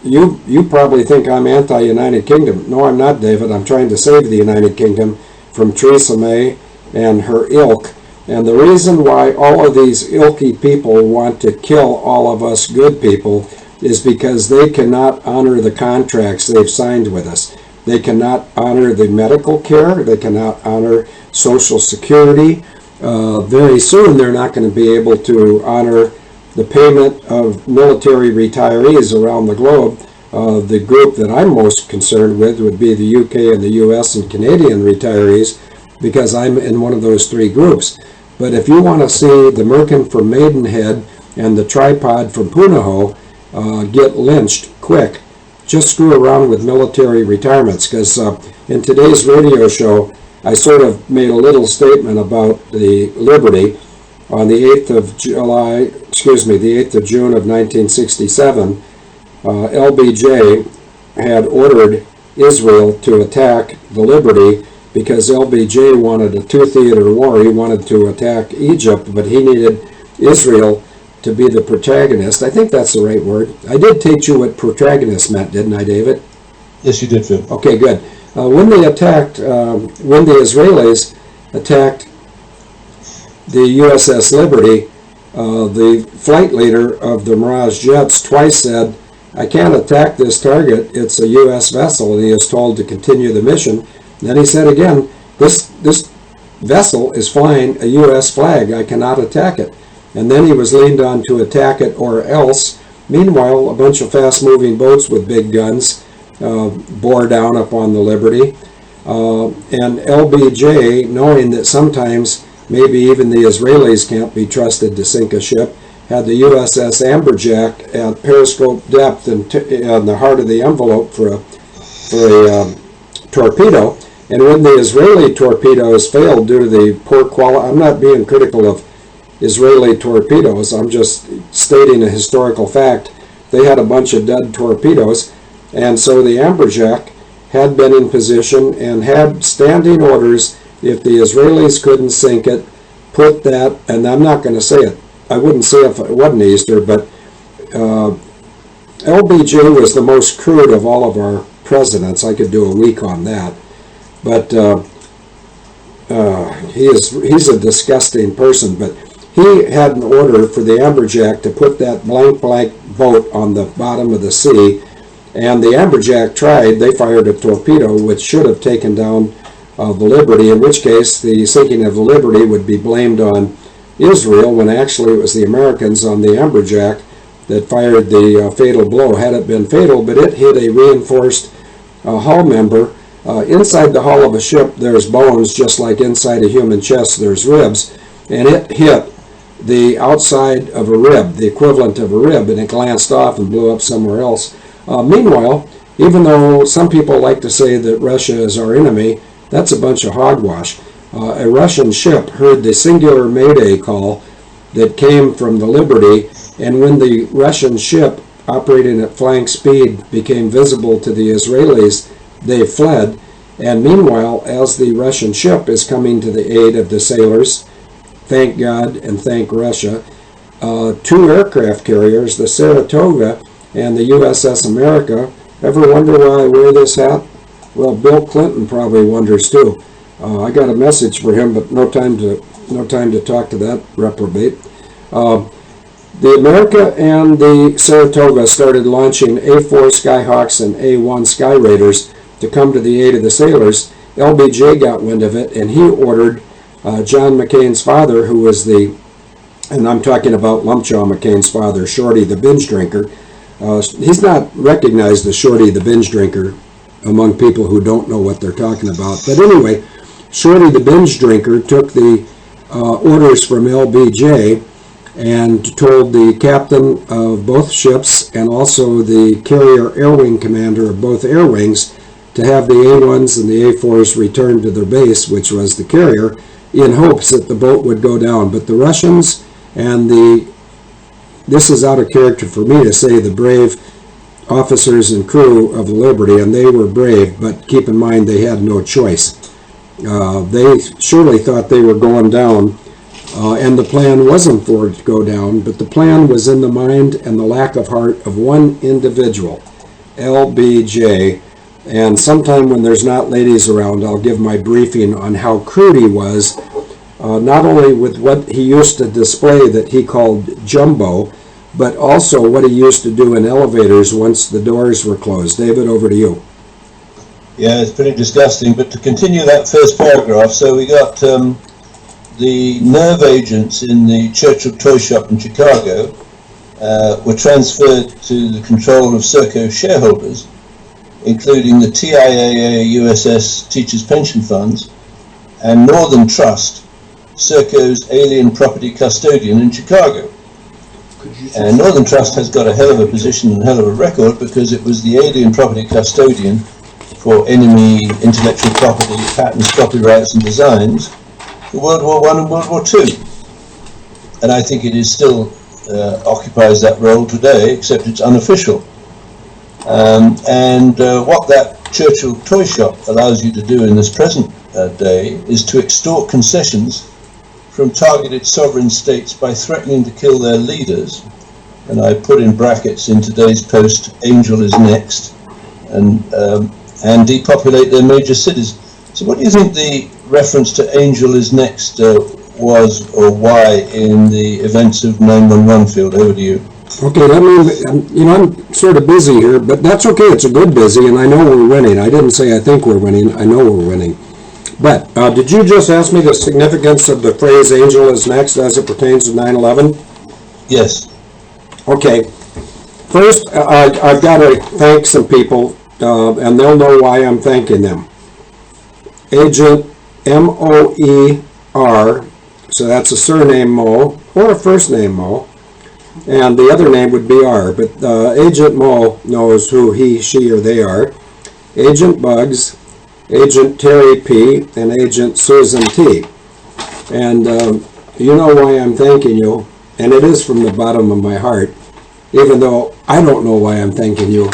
you probably think I'm anti-United Kingdom. No, I'm not, David. I'm trying to save the United Kingdom from Theresa May and her ilk. And the reason why all of these ilky people want to kill all of us good people is because they cannot honor the contracts they've signed with us. They cannot honor the medical care. They cannot honor Social Security. Very soon they're not going to be able to honor the payment of military retirees around the globe. The group that I'm most concerned with would be the UK and the US and Canadian retirees, because I'm in one of those three groups. But if you want to see the merkin from Maidenhead and the tripod from Punahou get lynched quick, just screw around with military retirements, because in today's radio show, I sort of made a little statement about the Liberty on the 8th of the 8th of June of 1967. LBJ had ordered Israel to attack the Liberty because LBJ wanted a two-theater war. He wanted to attack Egypt, but he needed Israel to be the protagonist. I think that's the right word. I did teach you what protagonist meant, didn't I, David? Yes, you did, Phil. Okay, good. When the Israelis attacked the USS Liberty, the flight leader of the Mirage jets twice said, "I can't attack this target, it's a U.S. vessel," and he is told to continue the mission. Then he said again, this vessel is flying a U.S. flag, I cannot attack it. And then he was leaned on to attack it or else. Meanwhile, a bunch of fast-moving boats with big guns bore down upon the Liberty. And LBJ, knowing that sometimes maybe even the Israelis can't be trusted to sink a ship, had the USS Amberjack at periscope depth and in the heart of the envelope for a torpedo. And when the Israeli torpedoes failed due to the poor quality, I'm not being critical of Israeli torpedoes, I'm just stating a historical fact. They had a bunch of dead torpedoes, and so the Amberjack had been in position and had standing orders, if the Israelis couldn't sink it, put that, and I'm not going to say it, I wouldn't say if it wasn't Easter, but LBJ was the most crude of all of our presidents. I could do a week on that. But he's a disgusting person. But he had an order for the Amberjack to put that blank boat on the bottom of the sea, and the Amberjack tried. They fired a torpedo which should have taken down the Liberty, in which case the sinking of the Liberty would be blamed on Israel, when actually it was the Americans on the Amberjack that fired the fatal blow. Had it been fatal, but it hit a reinforced hull member. Inside the hull of a ship there's bones, just like inside a human chest there's ribs, and it hit the outside of a rib, the equivalent of a rib, and it glanced off and blew up somewhere else. Meanwhile, even though some people like to say that Russia is our enemy, that's a bunch of hogwash. a Russian ship heard the singular Mayday call that came from the Liberty, and when the Russian ship operating at flank speed became visible to the Israelis, they fled. And meanwhile, as the Russian ship is coming to the aid of the sailors, thank God and thank Russia, two aircraft carriers, the Saratoga and the USS America. Ever wonder why I wear this hat? Well, Bill Clinton probably wonders too. I got a message for him, but no time to talk to that reprobate. The America and the Saratoga started launching A-4 Skyhawks and A-1 Sky Raiders to come to the aid of the sailors. LBJ got wind of it, and he ordered John McCain's father, who was and I'm talking about Lumpchaw McCain's father, Shorty the binge drinker. He's not recognized as Shorty the binge drinker among people who don't know what they're talking about. But anyway, Shorty the binge drinker took the orders from LBJ and told the captain of both ships and also the carrier air wing commander of both air wings to have the A-1s and the A-4s returned to their base, which was the carrier, in hopes that the boat would go down. But the Russians and this is out of character for me to say, the brave officers and crew of the Liberty, and they were brave, but keep in mind they had no choice. They surely thought they were going down, and the plan wasn't for it to go down, but the plan was in the mind and the lack of heart of one individual, LBJ. And sometime when there's not ladies around, I'll give my briefing on how crude he was, not only with what he used to display that he called jumbo, but also what he used to do in elevators once the doors were closed. David, over to you. Yeah, it's pretty disgusting. But to continue that first paragraph, so we got the nerve agents in the Churchill Toyshop in Chicago were transferred to the control of Serco shareholders, including the TIAA USS Teachers Pension Funds and Northern Trust, Serco's alien property custodian in Chicago. And Northern Trust has got a hell of a position and a hell of a record because it was the alien property custodian for enemy intellectual property, patents, copyrights and designs for World War I and World War II. And I think it is still occupies that role today, except it's unofficial. What that Churchill Toyshop allows you to do in this present day is to extort concessions from targeted sovereign states by threatening to kill their leaders, and I put in brackets in today's post, Angel is next, and depopulate their major cities. So what do you think the reference to Angel is next was, or why, in the events of 911 field? Over to you. Okay, that means, I'm sort of busy here, but that's okay. It's a good busy, and I know we're winning. I didn't say I think we're winning. I know we're winning. But did you just ask me the significance of the phrase "angel is next" as it pertains to 9/11? Yes. Okay. First, I've got to thank some people, and they'll know why I'm thanking them. Agent M-O-E-R, so that's a surname Mo, or a first name Mo, and the other name would be R, but Agent Mo knows who he, she, or they are. Agent Bugs, Agent Terry P, and Agent Susan T. And you know why I'm thanking you, and it is from the bottom of my heart, even though I don't know why I'm thanking you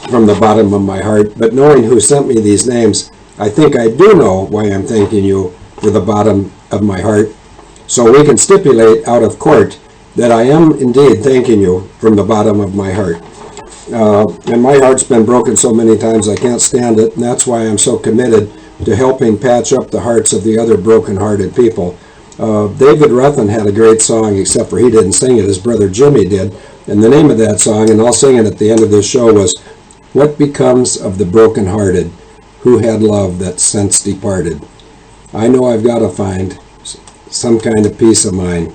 from the bottom of my heart, but knowing who sent me these names, I think I do know why I'm thanking you for the bottom of my heart, so we can stipulate out of court that I am indeed thanking you from the bottom of my heart. And my heart's been broken so many times I can't stand it, and that's why I'm so committed to helping patch up the hearts of the other broken-hearted people. David Ruffin had a great song, except for he didn't sing it, his brother Jimmy did, and the name of that song, and I'll sing it at the end of this show, was "What Becomes of the Broken-Hearted, Who Had Love That Since Departed." I know I've got to find some kind of peace of mind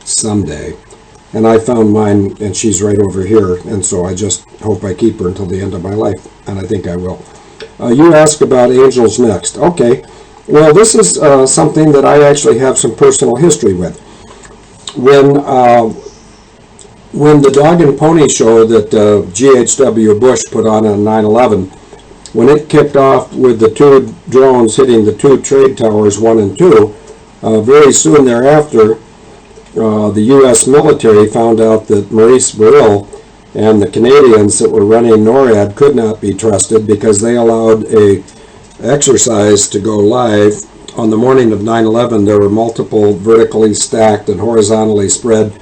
someday. And I found mine, and she's right over here, and so I just hope I keep her until the end of my life, and I think I will. You asked about angels next. Okay, well, this is something that I actually have some personal history with. When the Dog and Pony show that G.H.W. Bush put on 9/11, when it kicked off with the two drones hitting the two trade towers 1 and 2, very soon thereafter, the U.S. military found out that Maurice Burrill and the Canadians that were running NORAD could not be trusted because they allowed a exercise to go live. On the morning of 9/11, there were multiple vertically stacked and horizontally spread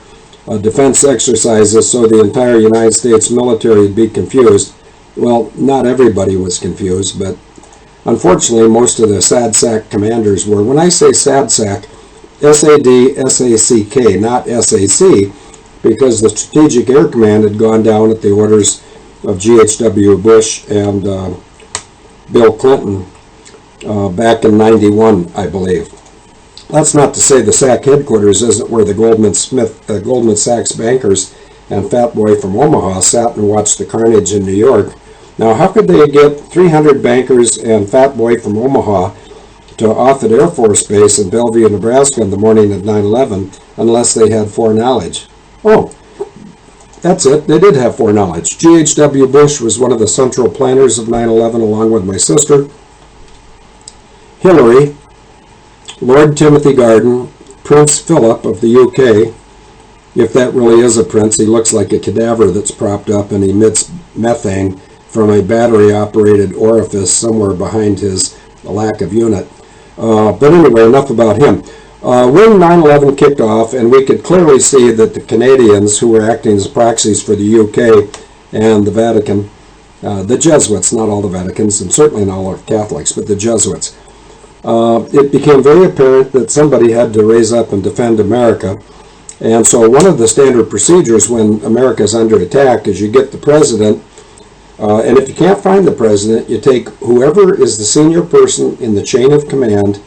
defense exercises, so the entire United States military would be confused. Well, not everybody was confused, but unfortunately most of the SADSAC commanders were. When I say SADSAC, S-A-D-S-A-C-K, not S-A-C, because the Strategic Air Command had gone down at the orders of G.H.W. Bush and Bill Clinton back in 91, I believe. That's not to say the SAC headquarters isn't where the Goldman Sachs bankers and Fat Boy from Omaha sat and watched the carnage in New York. Now, how could they get 300 bankers and Fat Boy from Omaha to Offutt Air Force Base in Bellevue, Nebraska on the morning of 9/11 unless they had foreknowledge? Oh, that's it. They did have foreknowledge. G.H.W. Bush was one of the central planners of 9/11 along with my sister, Hillary, Lord Timothy Garden, Prince Philip of the UK. If that really is a prince, he looks like a cadaver that's propped up and emits methane from a battery-operated orifice somewhere behind his lack of unit. But anyway, enough about him. When 9/11 kicked off, and we could clearly see that the Canadians, who were acting as proxies for the UK and the Vatican, the Jesuits, not all the Vaticans, and certainly not all the Catholics, but the Jesuits, it became very apparent that somebody had to raise up and defend America. And so one of the standard procedures when America is under attack is you get the president, and if you can't find the president, you take whoever is the senior person in the chain of command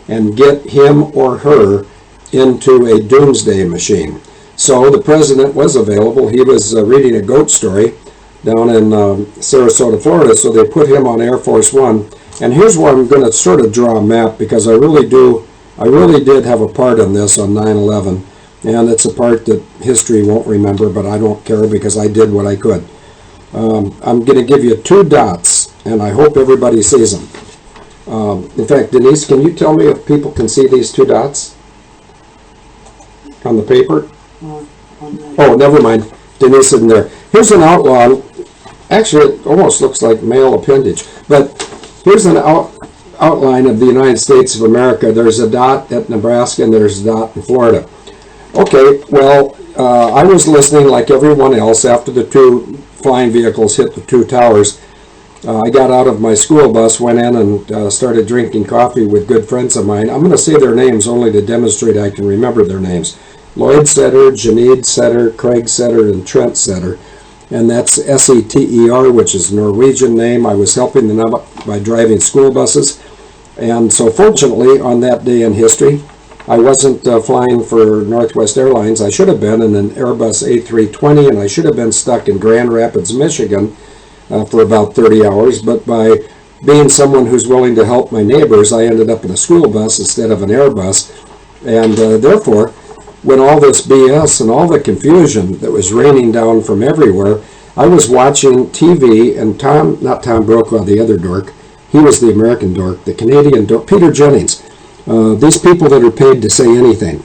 and get him or her into a doomsday machine. So the president was available. He was reading a goat story down in Sarasota, Florida, so they put him on Air Force One. And here's where I'm going to sort of draw a map, because I really did have a part in this on 9/11, and it's a part that history won't remember, but I don't care because I did what I could. I'm going to give you 2 dots, and I hope everybody sees them. In fact, Denise, can you tell me if people can see these 2 dots on the paper? Oh, never mind. Denise isn't there. Here's an outline. Actually, it almost looks like male appendage, but here's an outline of the United States of America. There's a dot at Nebraska, and there's a dot in Florida. Okay, well, I was listening like everyone else after the 2 flying vehicles hit the 2 towers. I got out of my school bus, went in, and started drinking coffee with good friends of mine. I'm going to say their names only to demonstrate I can remember their names. Lloyd Setter, Janine Setter, Craig Setter, and Trent Setter. And that's S-E-T-E-R, which is a Norwegian name. I was helping them out by driving school buses. And so fortunately, on that day in history, I wasn't flying for Northwest Airlines. I should have been in an Airbus A320, and I should have been stuck in Grand Rapids, Michigan for about 30 hours. But by being someone who's willing to help my neighbors, I ended up in a school bus instead of an Airbus. And therefore, when all this BS and all the confusion that was raining down from everywhere, I was watching TV, and not Tom Brokaw, the other dork, he was the American dork, the Canadian dork, Peter Jennings. These people that are paid to say anything.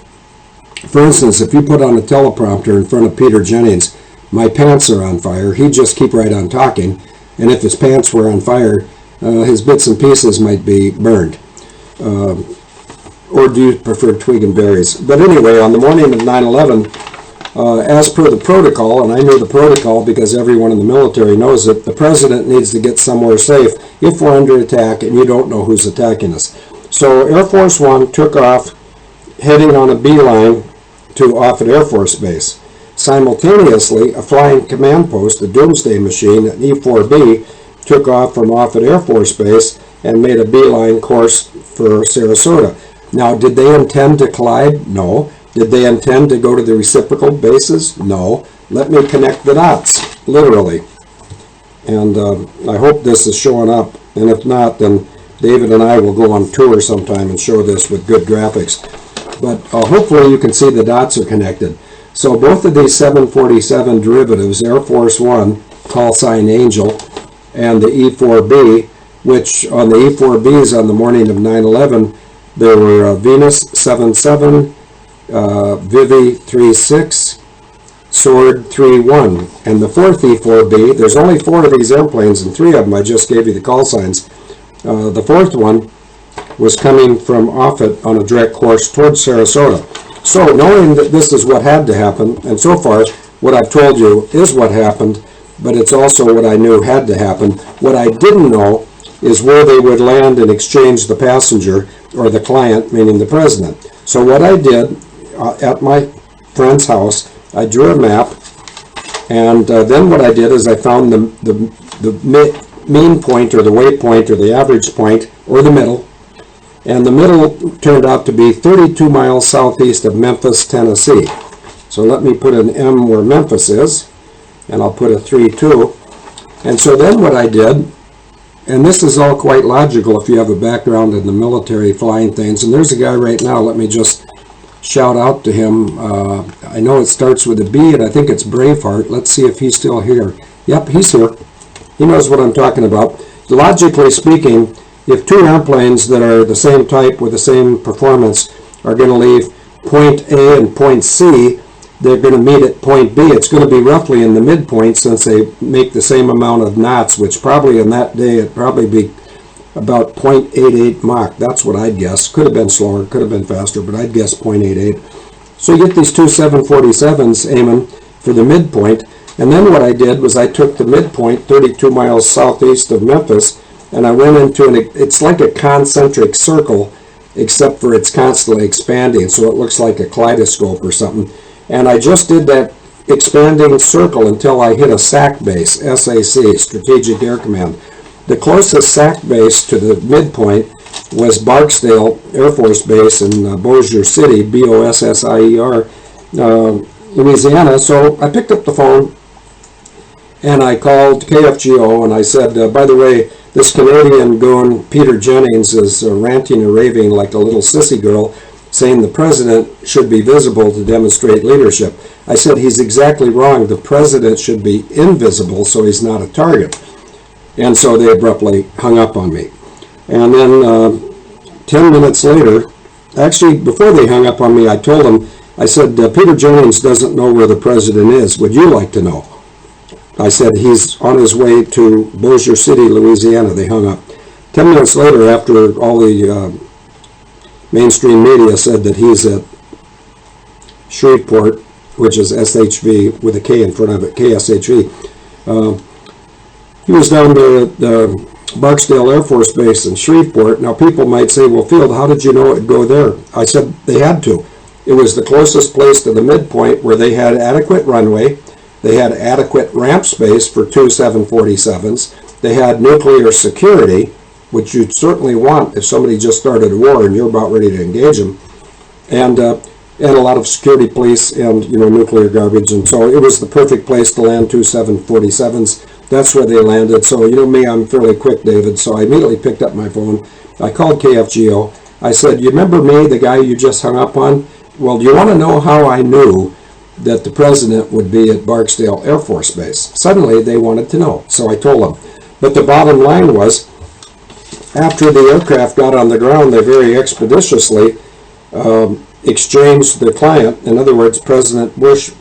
For instance, if you put on a teleprompter in front of Peter Jennings, my pants are on fire, he'd just keep right on talking, and if his pants were on fire, his bits and pieces might be burned. Or do you prefer twig and berries? But anyway, on the morning of 9/11, as per the protocol, and I know the protocol because everyone in the military knows it, the president needs to get somewhere safe if we're under attack and you don't know who's attacking us. So Air Force One took off, heading on a beeline to Offutt Air Force Base. Simultaneously, a flying command post, a doomsday machine, an E-4B, took off from Offutt Air Force Base and made a beeline course for Sarasota. Now, did they intend to collide? No. Did they intend to go to the reciprocal bases? No. Let me connect the dots, literally. And I hope this is showing up. And if not, then David and I will go on tour sometime and show this with good graphics. But hopefully you can see the dots are connected. So both of these 747 derivatives, Air Force One, call sign Angel, and the E-4B, which on the E4Bs on the morning of 9/11, there were Venus 77, Vivi 36, Sword 31, and the fourth E4B, there's only 4 of these airplanes, and 3 of them I just gave you the call signs. The fourth one was coming from Offutt on a direct course towards Sarasota. So knowing that this is what had to happen, and so far what I've told you is what happened, but it's also what I knew had to happen. What I didn't know is where they would land and exchange the passenger, or the client, meaning the president. So what I did at my friend's house, I drew a map, and then what I did is I found the mean point, or the waypoint, or the average point, or the middle, and the middle turned out to be 32 miles southeast of Memphis, Tennessee. So let me put an M where Memphis is, and I'll put a 3-2. And so then what I did, and this is all quite logical if you have a background in the military flying things, and there's a guy right now, let me just shout out to him. I know it starts with a B, and I think it's Braveheart. Let's see if he's still here. Yep, he's here. He knows what I'm talking about. Logically speaking, if 2 airplanes that are the same type with the same performance are going to leave point A and point C, they're going to meet at point B. It's going to be roughly in the midpoint, since they make the same amount of knots, which probably on that day it'd probably be about 0.88 Mach. That's what I'd guess. Could have been slower, could have been faster, but I'd guess 0.88. So you get these 2 747s aiming for the midpoint, and then what I did was I took the midpoint 32 miles southeast of Memphis, and I went into it's like a concentric circle, except for it's constantly expanding, so it looks like a kaleidoscope or something. And I just did that expanding circle until I hit a SAC base, SAC, Strategic Air Command. The closest SAC base to the midpoint was Barksdale Air Force Base in Bossier City, Bossier, Louisiana. So I picked up the phone and I called KFGO and I said, by the way, this Canadian goon, Peter Jennings, is ranting and raving like a little sissy girl, saying the president should be visible to demonstrate leadership. I said, he's exactly wrong. The president should be invisible so he's not a target. And so they abruptly hung up on me. And then 10 minutes later, actually before they hung up on me, I told them, I said, Peter Jennings doesn't know where the president is. Would you like to know? I said, he's on his way to Bossier City, Louisiana. They hung up. 10 minutes later, after all the mainstream media said that he's at Shreveport, which is SHV with a K in front of it, KSHV. He was down there at the Barksdale Air Force Base in Shreveport. Now people might say, well, Field, how did you know it'd go there? I said they had to. It was the closest place to the midpoint where they had adequate runway. They had adequate ramp space for 2 747s. They had nuclear security, which you'd certainly want if somebody just started a war and you're about ready to engage them, and a lot of security police and nuclear garbage. And so it was the perfect place to land 2 747s. That's where they landed. So you know me, I'm fairly quick, David. So I immediately picked up my phone. I called KFGO. I said, you remember me, the guy you just hung up on? Well, do you want to know how I knew that the president would be at Barksdale Air Force Base? Suddenly they wanted to know. So I told them. But the bottom line was, after the aircraft got on the ground, they very expeditiously exchanged the client. In other words, President Bush,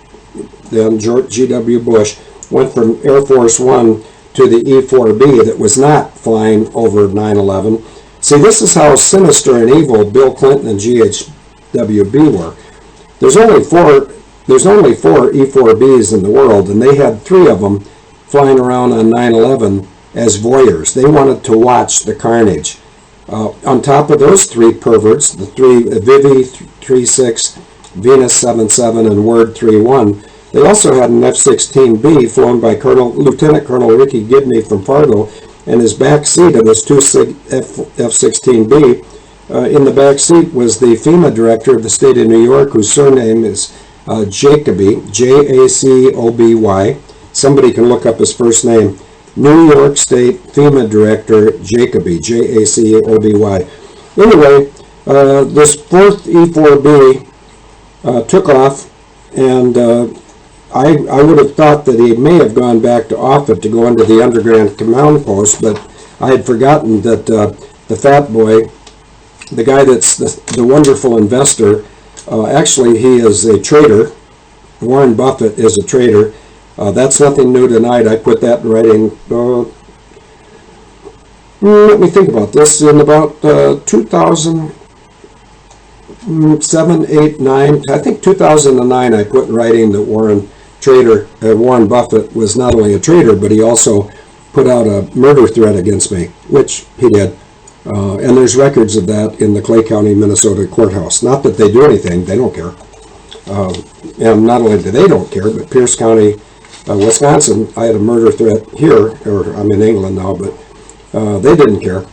then George G.W. Bush, went from Air Force One to the E-4B that was not flying over 9/11. See, this is how sinister and evil Bill Clinton and GHWB were. There's only four E-4Bs in the world, and they had 3 of them flying around on 9/11 as voyeurs. They wanted to watch the carnage. On top of those 3 perverts, the 3 Vivi 36, Venus 77, and Word 31, they also had an F-16B flown by Lieutenant Colonel Ricky Gibney from Fargo, and his back seat of this F-16B, in the back seat was the FEMA director of the state of New York, whose surname is Jacoby, J-A-C-O-B-Y. Somebody can look up his first name. New York State FEMA Director Jacoby, J-A-C-O-B-Y. Anyway, this 4th E-4B took off, and I would have thought that he may have gone back to Offutt to go into the underground command post, but I had forgotten that the fat boy, the guy that's the wonderful investor, actually he is a trader. Warren Buffett is a trader. That's nothing new tonight. I put that in writing. Let me think about this. In about 2007, 8, 9, I think 2009, I put in writing that Warren Buffett was not only a trader, but he also put out a murder threat against me, which he did. And there's records of that in the Clay County, Minnesota courthouse. Not that they do anything, they don't care. And not only do they don't care, but Pierce County, Wisconsin, I had a murder threat here, or I'm in England now, but they didn't care.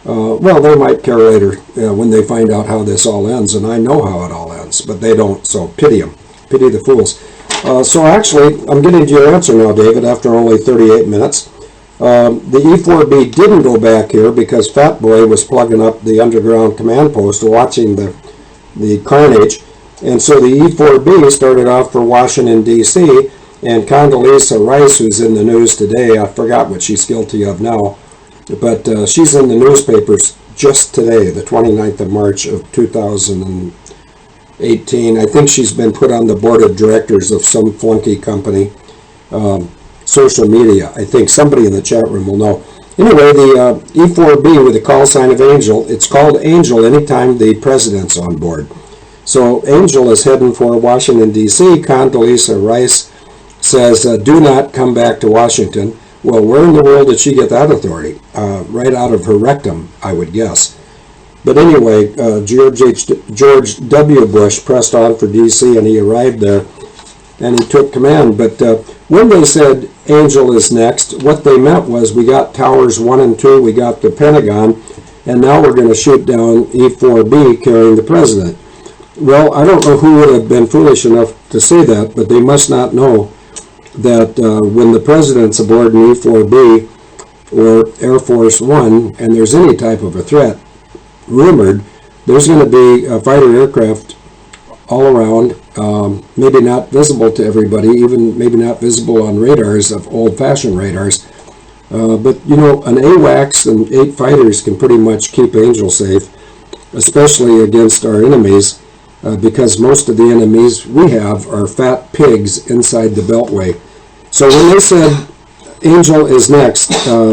Well, they might care later when they find out how this all ends, and I know how it all ends, but they don't, so pity them. Pity the fools. So actually, I'm getting to your answer now, David, after only 38 minutes. The E4B didn't go back here because Fat Boy was plugging up the underground command post watching the carnage. And so the E4B started off for Washington, D.C., and Condoleezza Rice, who's in the news today, I forgot what she's guilty of now, but she's in the newspapers just today, the 29th of March of 2018. I think she's been put on the board of directors of some flunky company, social media. I think somebody in the chat room will know. Anyway, the E4B with the call sign of Angel, it's called Angel anytime the president's on board. So Angel is heading for Washington, D.C. Condoleezza Rice says, do not come back to Washington. Well, where in the world did she get that authority? Right out of her rectum, I would guess. But anyway, George W. Bush pressed on for D.C. and he arrived there and he took command. But when they said Angel is next, what they meant was we got Towers 1 and 2, we got the Pentagon, and now we're going to shoot down E4B carrying the president. Well, I don't know who would have been foolish enough to say that, but they must not know that when the president's aboard an E4B or Air Force One, and there's any type of a threat rumored, there's going to be fighter aircraft all around, maybe not visible to everybody, even maybe not visible on radars of old-fashioned radars. But, you know, an AWACS and 8 fighters can pretty much keep Angel safe, especially against our enemies, because most of the enemies we have are fat pigs inside the Beltway. So when they said Angel is next,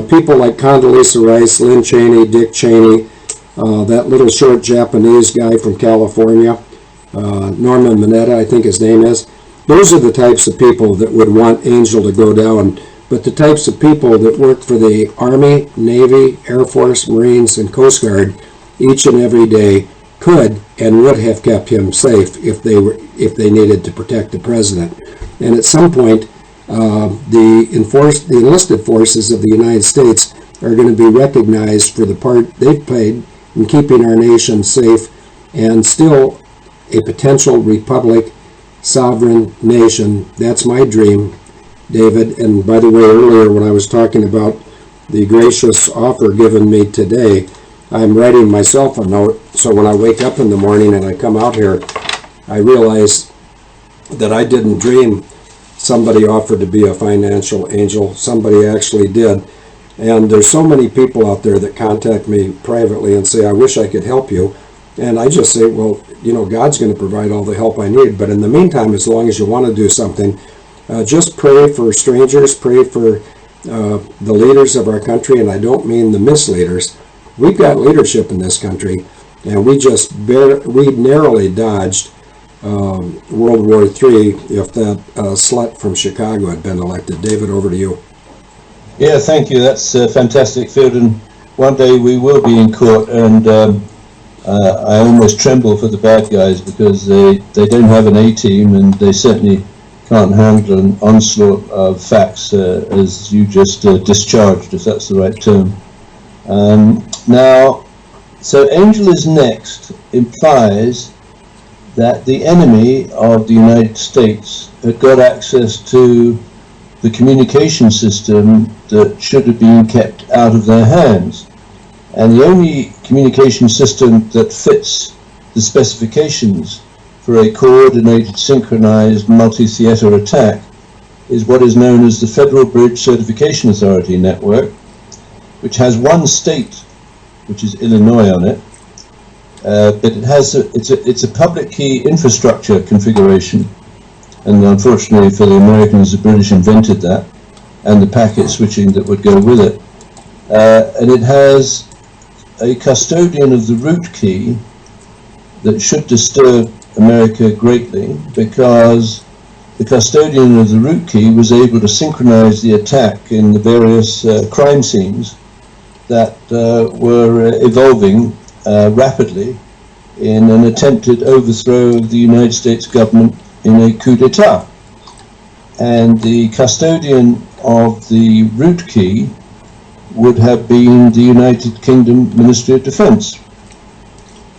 people like Condoleezza Rice, Lynn Cheney, Dick Cheney, that little short Japanese guy from California, Norman Mineta, I think his name is, those are the types of people that would want Angel to go down. But the types of people that work for the Army, Navy, Air Force, Marines, and Coast Guard each and every day could and would have kept him safe if they needed to protect the president. And at some point, the enlisted forces of the United States are going to be recognized for the part they've played in keeping our nation safe and still a potential republic, sovereign nation. That's my dream, David. And by the way, earlier when I was talking about the gracious offer given me today, I'm writing myself a note, so when I wake up in the morning and I come out here, I realize that I didn't dream somebody offered to be a financial angel. Somebody actually did. And there's so many people out there that contact me privately and say, I wish I could help you. And I just say, well, you know, God's going to provide all the help I need. But in the meantime, as long as you want to do something, just pray for strangers, pray for the leaders of our country, and I don't mean the misleaders. We've got leadership in this country, and we narrowly dodged World War III if that slut from Chicago had been elected. David, over to you. Yeah, thank you. That's fantastic, Phil. And one day we will be in court, and I almost tremble for the bad guys because they don't have an A-team, and they certainly can't handle an onslaught of facts as you just discharged, if that's the right term. Now, so Angel is next implies that the enemy of the United States had got access to the communication system that should have been kept out of their hands. And the only communication system that fits the specifications for a coordinated, synchronized, multi-theater attack is what is known as the Federal Bridge Certification Authority Network. which has one state, which is Illinois, on it, but it has it's a public key infrastructure configuration, and unfortunately for the Americans, the British invented that, and the packet switching that would go with it, and it has a custodian of the root key that should disturb America greatly, because the custodian of the root key was able to synchronize the attack in the various crime scenes that were evolving rapidly in an attempted overthrow of the United States government in a coup d'etat. And the custodian of the root key would have been the United Kingdom Ministry of Defense,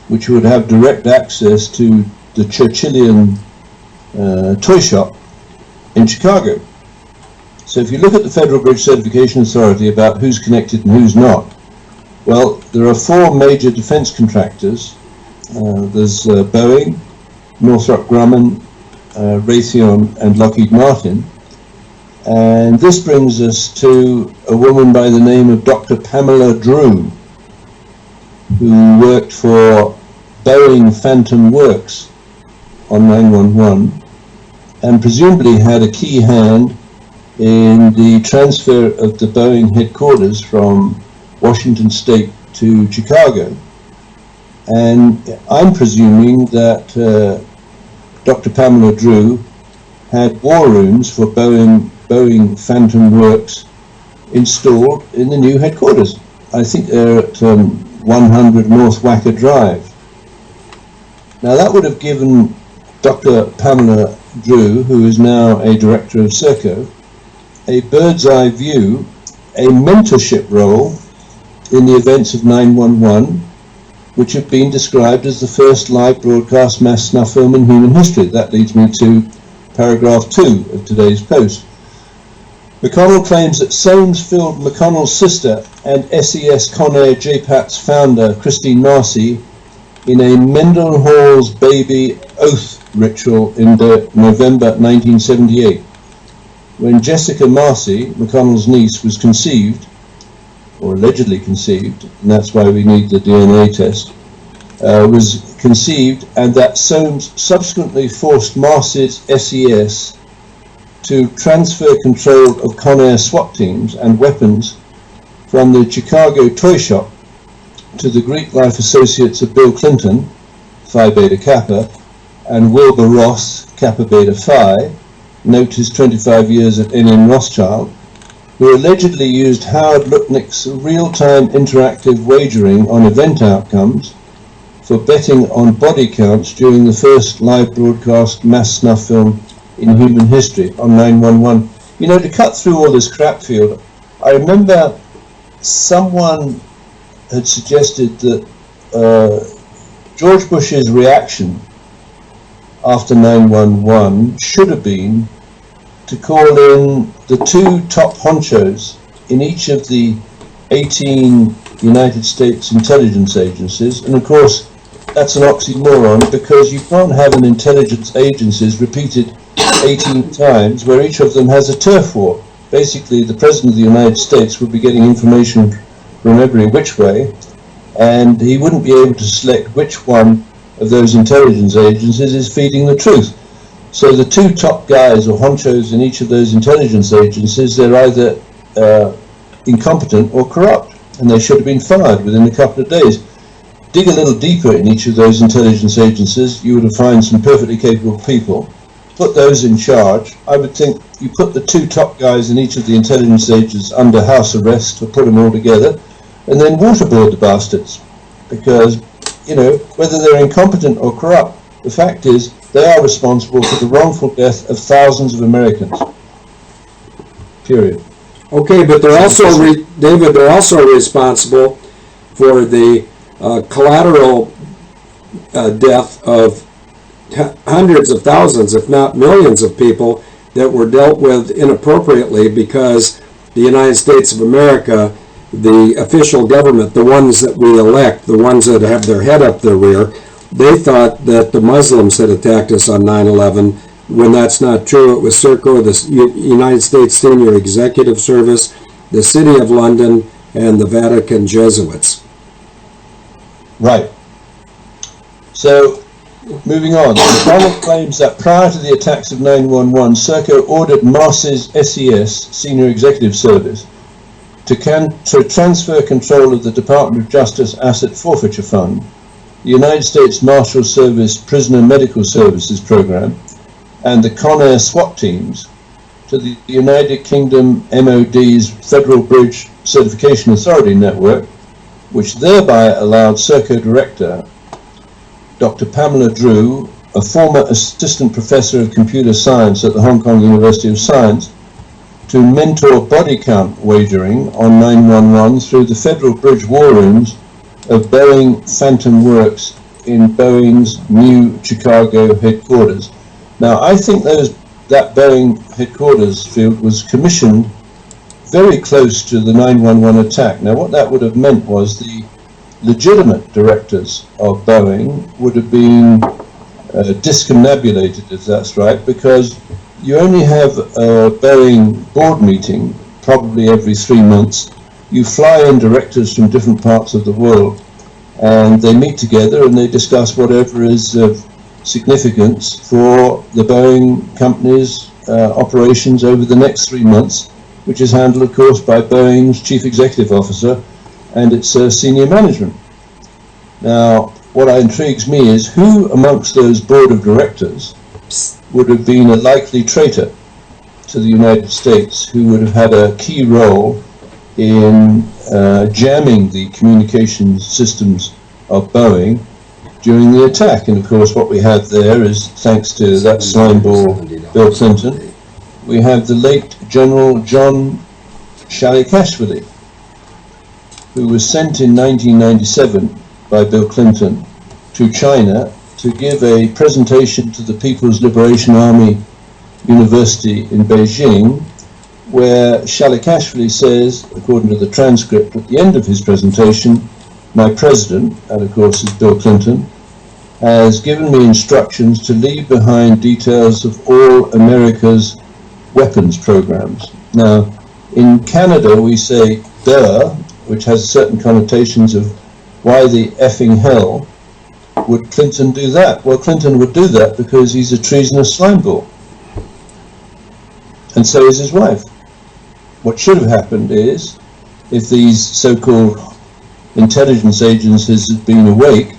which would have direct access to the Churchillian Toyshop in Chicago. So if you look at the Federal Bridge Certification Authority about who's connected and who's not, well, there are four major defense contractors. There's Boeing, Northrop Grumman, Raytheon, and Lockheed Martin. And this brings us to a woman by the name of Dr. Pamela Drew, who worked for Boeing Phantom Works on 911, and presumably had a key hand in the transfer of the Boeing headquarters from Washington State to Chicago. And I'm presuming that Dr. Pamela Drew had war rooms for Boeing Phantom Works installed in the new headquarters. I think they're at 100 North Wacker Drive. Now that would have given Dr. Pamela Drew, who is now a director of Serco, a bird's eye view, a mentorship role in the events of 911, which have been described as the first live broadcast mass snuff film in human history. That leads me to paragraph 2 of today's post. McConnell claims that Soames filmed McConnell's sister and SES ConAir JPATS founder Kristine Marcy in a Mendenhall's baby oath ritual in November 1978. When Jessica Marcy, McConnell's niece, was conceived, or allegedly conceived, and that's why we need the DNA test, was conceived, and that Soames subsequently forced Marcy's SES to transfer control of ConAir SWAT teams and weapons from the Chicago Toyshop to the Greek life associates of Bill Clinton, Phi Beta Kappa, and Wilbur Ross, Kappa Beta Phi, note his 25 years at N M Rothschild, who allegedly used Howard Lutnick's real-time interactive wagering on event outcomes for betting on body counts during the first live broadcast mass snuff film in human history on 911. You know, to cut through all this crap field, I remember someone had suggested that George Bush's reaction after 911 should have been to call in the two top honchos in each of the 18 United States intelligence agencies. And of course, that's an oxymoron, because you can't have an intelligence agencies repeated 18 times where each of them has a turf war. Basically, the President of the United States would be getting information from every which way, and he wouldn't be able to select which one of those intelligence agencies is feeding the truth. So the two top guys or honchos in each of those intelligence agencies, they're either incompetent or corrupt, and they should have been fired within a couple of days. Dig a little deeper in each of those intelligence agencies, you would find some perfectly capable people. Put those in charge. I would think you put the two top guys in each of the intelligence agencies under house arrest, or put them all together, and then waterboard the bastards. Because, you know, whether they're incompetent or corrupt, the fact is they are responsible for the wrongful death of thousands of Americans. Period. Okay, but they're also, David, they're also responsible for the collateral death of hundreds of thousands, if not millions of people that were dealt with inappropriately, because the United States of America, the official government, the ones that we elect, the ones that have their head up their rear, they thought that the Muslims had attacked us on 9/11, when that's not true. It was Serco, the United States Senior Executive Service, the City of London, and the Vatican Jesuits. Right. So, moving on. McConnell claims that prior to the attacks of 9/11, Serco ordered Marcy's SES, Senior Executive Service, to transfer control of the Department of Justice Asset Forfeiture Fund, the United States Marshal Service Prisoner Medical Services Program, and the ConAir SWAT teams to the United Kingdom MOD's Federal Bridge Certification Authority Network, which thereby allowed Serco Director Dr. Pamela Drew, a former assistant professor of computer science at the Hong Kong University of Science, to mentor body count wagering on 911 through the Federal Bridge war rooms of Boeing Phantom Works in Boeing's new Chicago headquarters. Now, I think that Boeing headquarters field was commissioned very close to the 911 attack. Now, what that would have meant was the legitimate directors of Boeing would have been discombobulated, if that's right, because you only have a Boeing board meeting probably every 3 months. You fly in directors from different parts of the world, and they meet together and they discuss whatever is of significance for the Boeing company's operations over the next 3 months, which is handled, of course, by Boeing's chief executive officer and its senior management. Now, what intrigues me is who amongst those board of directors would have been a likely traitor to the United States, who would have had a key role in jamming the communications systems of Boeing during the attack. And of course what we have there is, thanks to that slimeball Bill Clinton, we have the late General John Shalikashvili, who was sent in 1997 by Bill Clinton to China to give a presentation to the People's Liberation Army University in Beijing, where Shalikashvili says, according to the transcript at the end of his presentation, "My president," and of course is Bill Clinton, "has given me instructions to leave behind details of all America's weapons programs." Now, in Canada we say "duh," which has certain connotations of why the effing hell would Clinton do that? Well, Clinton would do that because he's a treasonous slimeball. And so is his wife. What should have happened is, if these so-called intelligence agencies had been awake,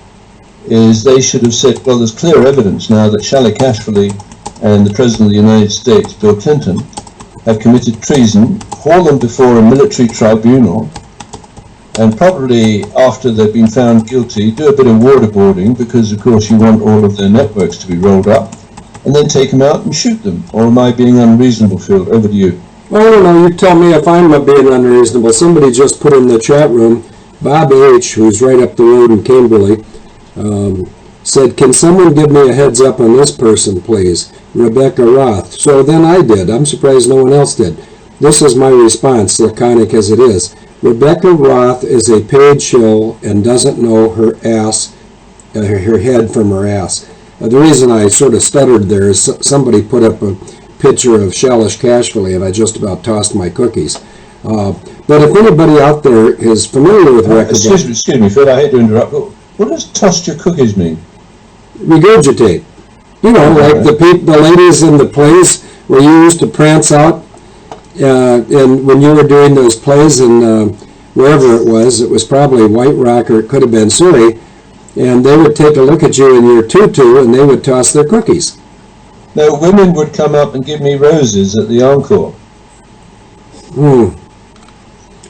is they should have said, well, there's clear evidence now that Shalikashvili and the President of the United States, Bill Clinton, have committed treason, haul them before a military tribunal, and probably after they've been found guilty, do a bit of waterboarding, because of course you want all of their networks to be rolled up, and then take them out and shoot them. Or am I being unreasonable, Phil? Over to you. Well, I don't know, you tell me if I'm being unreasonable. Somebody just put in the chat room, Bob H., who's right up the road in Kimberley, said, "Can someone give me a heads up on this person, please? Rebecca Roth." So then I did. I'm surprised no one else did. This is my response, laconic as it is. Rebecca Roth is a paid shill and doesn't know her ass, her head from her ass. The reason I sort of stuttered there is somebody put up a picture of Shalikashvili and I just about tossed my cookies. But if anybody out there is familiar with excuse me, Phil, I hate to interrupt, but what does tossed your cookies mean? Regurgitate. You know, like the ladies in the plays where you used to prance out, and when you were doing those plays in wherever it was probably White Rock or it could have been Surrey, and they would take a look at you in your tutu and they would toss their cookies. No, women would come up and give me roses at the encore.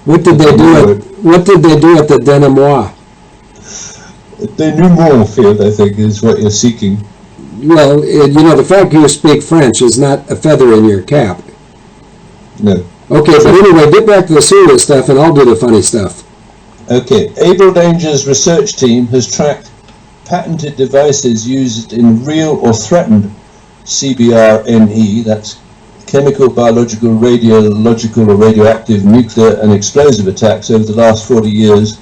What did they do at the denouement? Denouement field, I think, is what you're seeking. Well, you know, the fact you speak French is not a feather in your cap. No. Okay, but anyway, get back to the serious stuff and I'll do the funny stuff. Okay, Abel Danger's research team has tracked patented devices used in real or threatened CBRNE, that's chemical, biological, radiological or radioactive, nuclear and explosive attacks over the last 40 years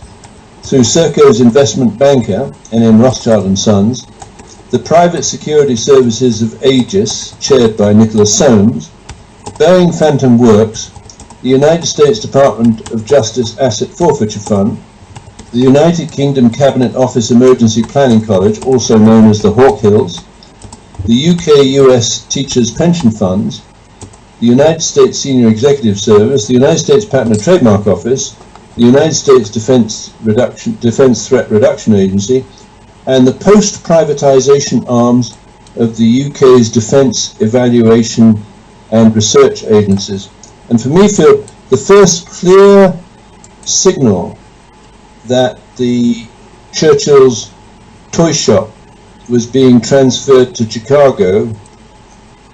through Serco's investment banker, N M Rothschild and Sons, the private security services of Aegis, chaired by Nicholas Soames, Boeing Phantom Works, the United States Department of Justice Asset Forfeiture Fund, the United Kingdom Cabinet Office Emergency Planning College, also known as the Hawke Hills, the UK-US Teachers Pension Funds, the United States Senior Executive Service, the United States Patent and Trademark Office, the United States Defense Threat Reduction Agency, and the post-privatization arms of the UK's Defence Evaluation and Research Agencies. And for me, Phil, the first clear signal that the Churchill's toy shop was being transferred to Chicago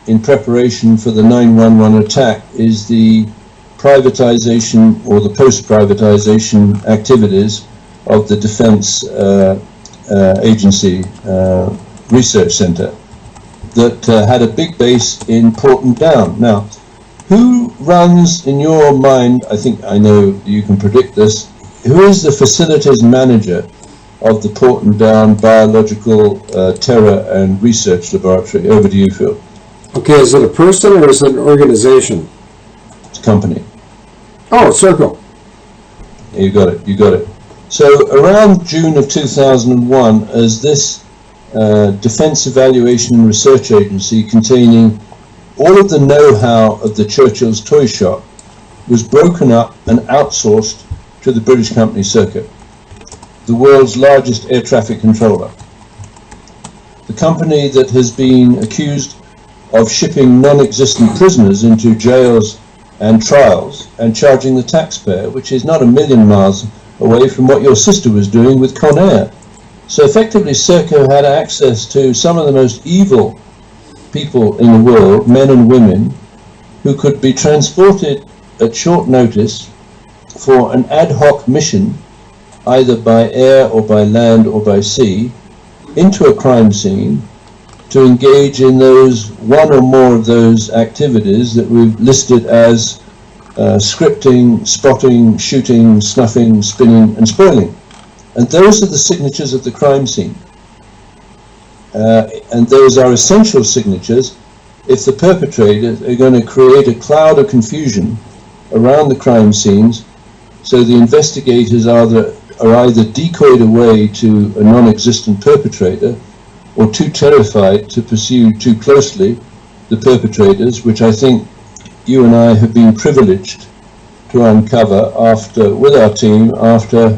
in preparation for the 9/11 attack is the privatization or the post-privatization activities of the Defense Agency Research Center that had a big base in Porton Down. Now, who runs, in your mind, I think I know you can predict this, who is the facilities manager of the Porton Down Biological Terror and Research Laboratory? Over to you, Phil. Okay, is it a person or is it an organization? It's a company. Oh, Serco. You got it, you got it. So around June of 2001, as this Defense Evaluation and Research Agency containing all of the know-how of the Churchill's toy shop was broken up and outsourced to the British company Serco, the world's largest air traffic controller. The company that has been accused of shipping non-existent prisoners into jails and trials and charging the taxpayer, which is not a million miles away from what your sister was doing with ConAir. So effectively Serco had access to some of the most evil people in the world, men and women, who could be transported at short notice for an ad hoc mission, either by air or by land or by sea, into a crime scene to engage in those one or more of those activities that we've listed as scripting, spotting, shooting, snuffing, spinning and spoiling. And those are the signatures of the crime scene. And those are essential signatures if the perpetrators are going to create a cloud of confusion around the crime scenes, so the investigators are either decoyed away to a non-existent perpetrator or too terrified to pursue too closely the perpetrators, which I think you and I have been privileged to uncover with our team after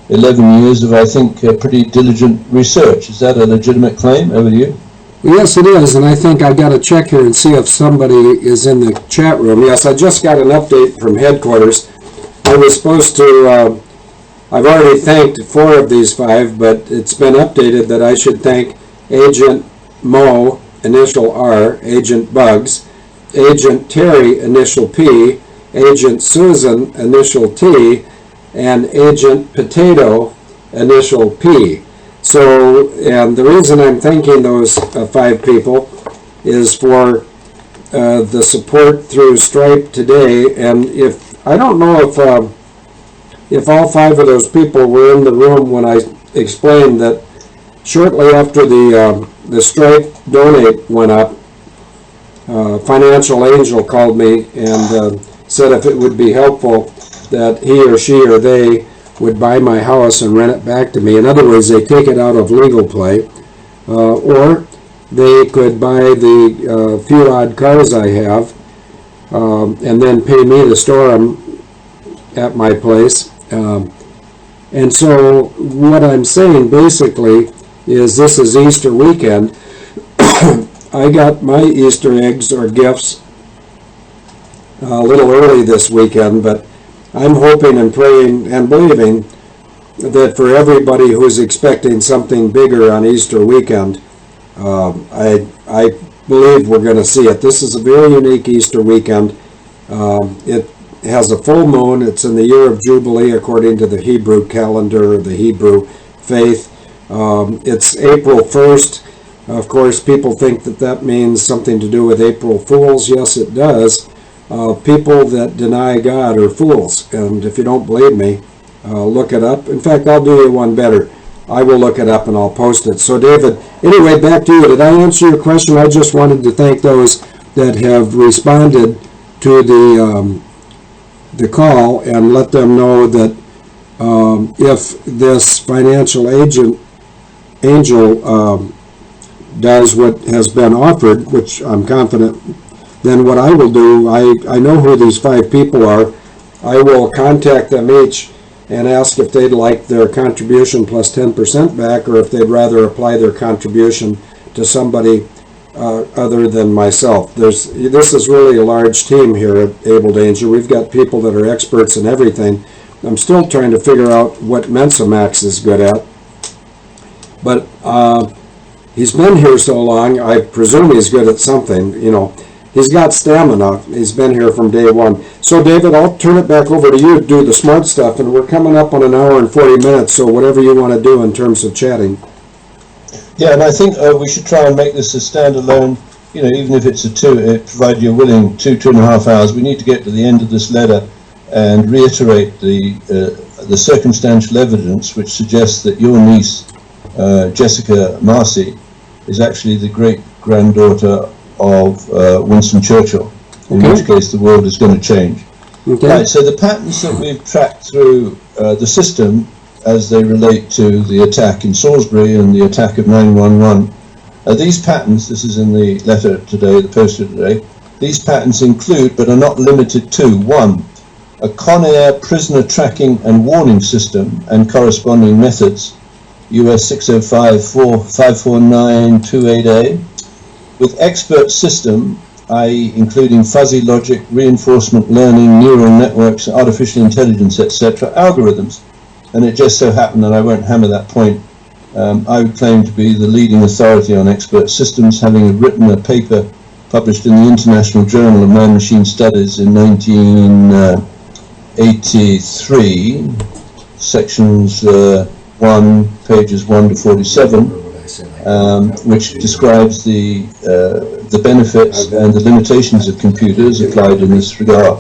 11 years of, I think, pretty diligent research. Is that a legitimate claim? Over to you. Yes, it is, and I think I got to check here and see if somebody is in the chat room. Yes, I just got an update from headquarters. I was supposed to, I've already thanked 4 of these 5, but it's been updated that I should thank Agent Mo, initial R, Agent Bugs, Agent Terry, initial P, Agent Susan, initial T, and Agent Potato, initial P. So, and the reason I'm thanking those 5 people is for the support through Stripe today. And I don't know if all 5 of those people were in the room when I explained that shortly after the Stripe donate went up, Financial Angel called me and said if it would be helpful that he or she or they would buy my house and rent it back to me. In other words, they take it out of legal play, or they could buy the few odd cars I have and then pay me to store them at my place. And so what I'm saying basically is this is Easter weekend. I got my Easter eggs or gifts a little early this weekend, but I'm hoping and praying and believing that for everybody who's expecting something bigger on Easter weekend, I believe we're going to see it. This is a very unique Easter weekend. It has a full moon. It's in the year of Jubilee according to the Hebrew calendar, the Hebrew faith. It's April 1st. Of course, people think that means something to do with April Fools. Yes, it does. People that deny God are fools. And if you don't believe me, look it up. In fact, I'll do you one better. I will look it up and I'll post it. So, David, anyway, back to you. Did I answer your question? I just wanted to thank those that have responded to the the call and let them know that if this financial angel does what has been offered, which I'm confident, then what I will do, I know who these 5 people are. I will contact them each and ask if they'd like their contribution plus 10% back, or if they'd rather apply their contribution to somebody other than myself. This is really a large team here at Able Danger. We've got people that are experts in everything. I'm still trying to figure out what Mensa Max is good at. But he's been here so long, I presume he's good at something. You know, he's got stamina. He's been here from day one. So, David, I'll turn it back over to you to do the smart stuff, and we're coming up on an hour and 40 minutes, so whatever you want to do in terms of chatting. Yeah, and I think we should try and make this a standalone, you know, even if it's provided you're willing, 2.5 hours. We need to get to the end of this letter and reiterate the circumstantial evidence which suggests that your niece, Jessica Marcy, is actually the great-granddaughter of Winston Churchill, in which case the world is going to change. Okay. Right, so the patterns that we've tracked through the system as they relate to the attack in Salisbury and the attack of 911, these patterns, this is in the letter today, the poster today, these patterns include, but are not limited to, 1, a ConAir prisoner tracking and warning system and corresponding methods, US 605-549-28A, with expert system, i.e. including fuzzy logic, reinforcement learning, neural networks, artificial intelligence, etc., algorithms. And it just so happened that I won't hammer that point. I would claim to be the leading authority on expert systems, having written a paper published in the International Journal of Man-Machine Studies in 1983, sections 1, pages 1 to 47, which describes the benefits and the limitations of computers applied in this regard.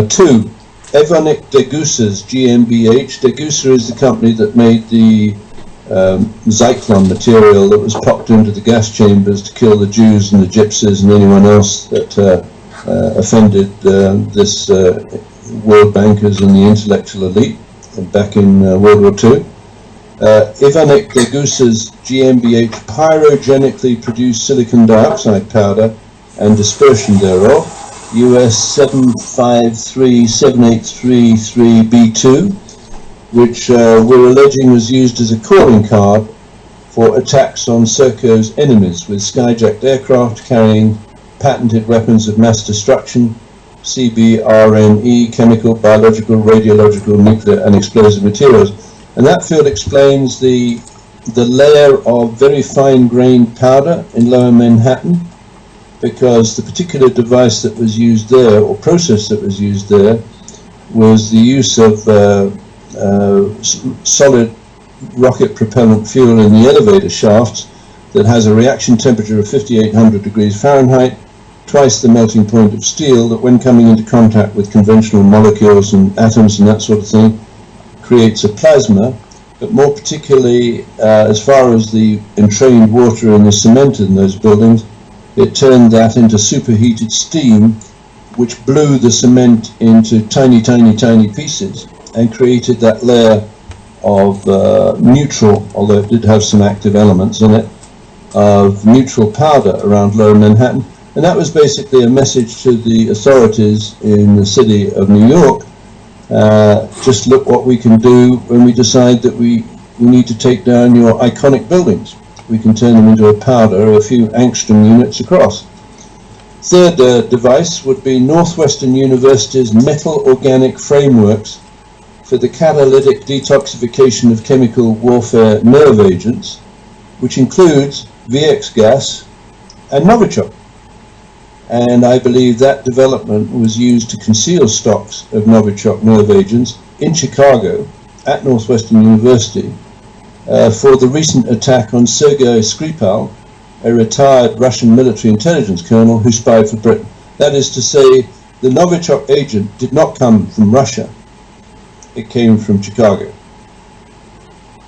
2. Evonik Degusa's GmbH. Degusa is the company that made the Zyklon material that was popped into the gas chambers to kill the Jews and the Gypsies and anyone else that offended this world bankers and the intellectual elite back in World War II. Evonik Degusa's GmbH pyrogenically produced silicon dioxide powder and dispersion thereof, US 7537833B2, which we're alleging was used as a calling card for attacks on Serco's enemies with skyjacked aircraft carrying patented weapons of mass destruction, CBRNE, chemical, biological, radiological, nuclear and explosive materials. And that field explains the layer of very fine-grained powder in lower Manhattan, because the particular device that was used there, or process that was used there, was the use of solid rocket propellant fuel in the elevator shafts that has a reaction temperature of 5,800 degrees Fahrenheit, twice the melting point of steel, that when coming into contact with conventional molecules and atoms and that sort of thing, creates a plasma. But more particularly, as far as the entrained water in the cement in those buildings, it turned that into superheated steam, which blew the cement into tiny, tiny, tiny pieces and created that layer of neutral, although it did have some active elements in it, of neutral powder around lower Manhattan. And that was basically a message to the authorities in the city of New York. Just look what we can do when we decide that we need to take down your iconic buildings. We can turn them into a powder a few angstrom units across. Third device would be Northwestern University's metal organic frameworks for the catalytic detoxification of chemical warfare nerve agents, which includes VX gas and Novichok. And I believe that development was used to conceal stocks of Novichok nerve agents in Chicago at Northwestern University for the recent attack on Sergei Skripal, a retired Russian military intelligence colonel who spied for Britain. That is to say, the Novichok agent did not come from Russia, it came from Chicago.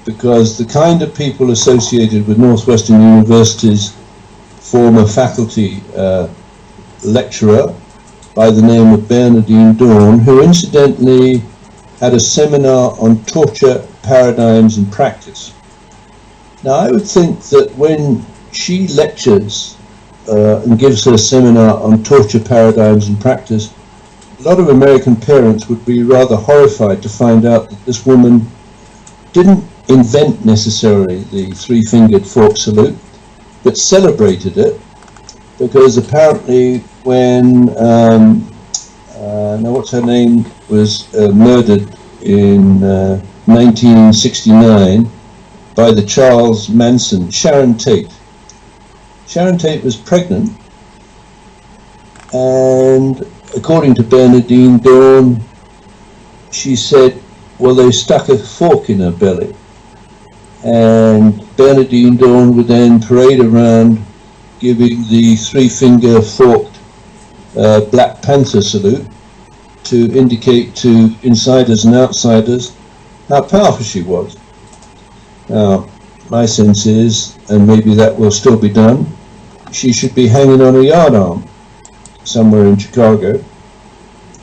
Because the kind of people associated with Northwestern University's former faculty lecturer by the name of Bernardine Dawn, who incidentally had a seminar on torture paradigms and practice. Now, I would think that when she lectures and gives her seminar on torture paradigms and practice, a lot of American parents would be rather horrified to find out that this woman didn't invent necessarily the three-fingered fork salute, but celebrated it, because apparently when, now what's her name, was murdered in 1969 by the Charles Manson, Sharon Tate. Sharon Tate was pregnant, and according to Bernardine Dawn, she said, well, they stuck a fork in her belly. And Bernardine Dawn would then parade around giving the three-finger forked Black Panther salute to indicate to insiders and outsiders how powerful she was. Now, my sense is, and maybe that will still be done, she should be hanging on a yardarm somewhere in Chicago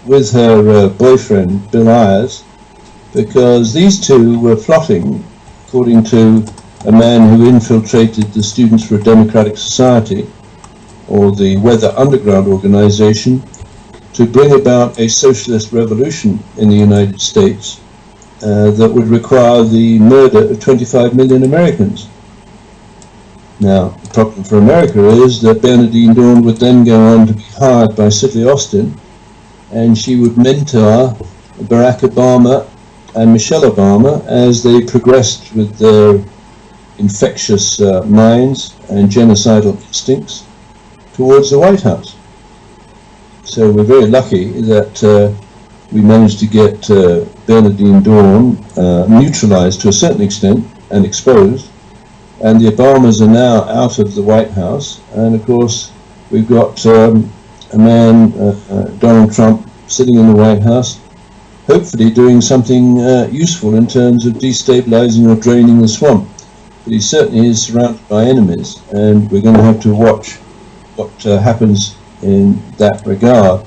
with her boyfriend, Bill Ayers, because these two were plotting, according to a man who infiltrated the Students for a Democratic Society, or the Weather Underground organization, to bring about a socialist revolution in the United States that would require the murder of 25 million Americans. Now, the problem for America is that Bernardine Dawn would then go on to be hired by Sidley Austin, and she would mentor Barack Obama and Michelle Obama as they progressed with their infectious minds and genocidal instincts towards the White House. So we're very lucky that we managed to get Bernardine Dawn neutralized to a certain extent and exposed, and the Obamas are now out of the White House, and of course we've got a man, Donald Trump, sitting in the White House, hopefully doing something useful in terms of destabilizing or draining the swamp. But he certainly is surrounded by enemies, and we're going to have to watch what happens in that regard.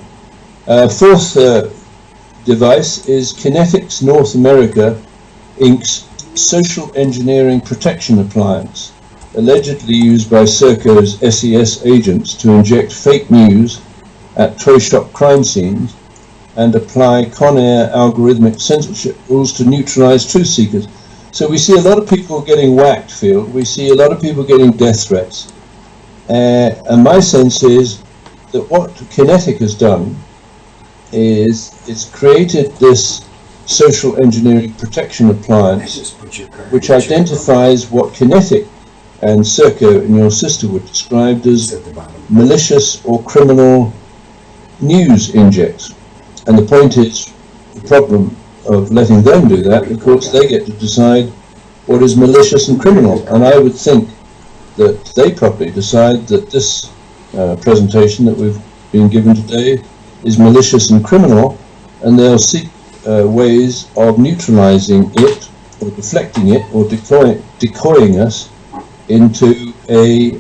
Fourth device is Kinetics North America Inc.'s Social Engineering Protection Appliance, allegedly used by Serco's SES agents to inject fake news at Toyshop crime scenes and apply ConAir algorithmic censorship rules to neutralize truth seekers. So we see a lot of people getting whacked, Phil. We see a lot of people getting death threats. And my sense is that what Kinetic has done is it's created this social engineering protection appliance which identifies what Kinetic and Serco and your sister would describe as malicious or criminal news injects. And the point is, the problem of letting them do that, of course, they get to decide what is malicious and criminal. And I would think that they probably decide that this presentation that we've been given today is malicious and criminal, and they'll seek ways of neutralizing it, or deflecting it, or decoying us into a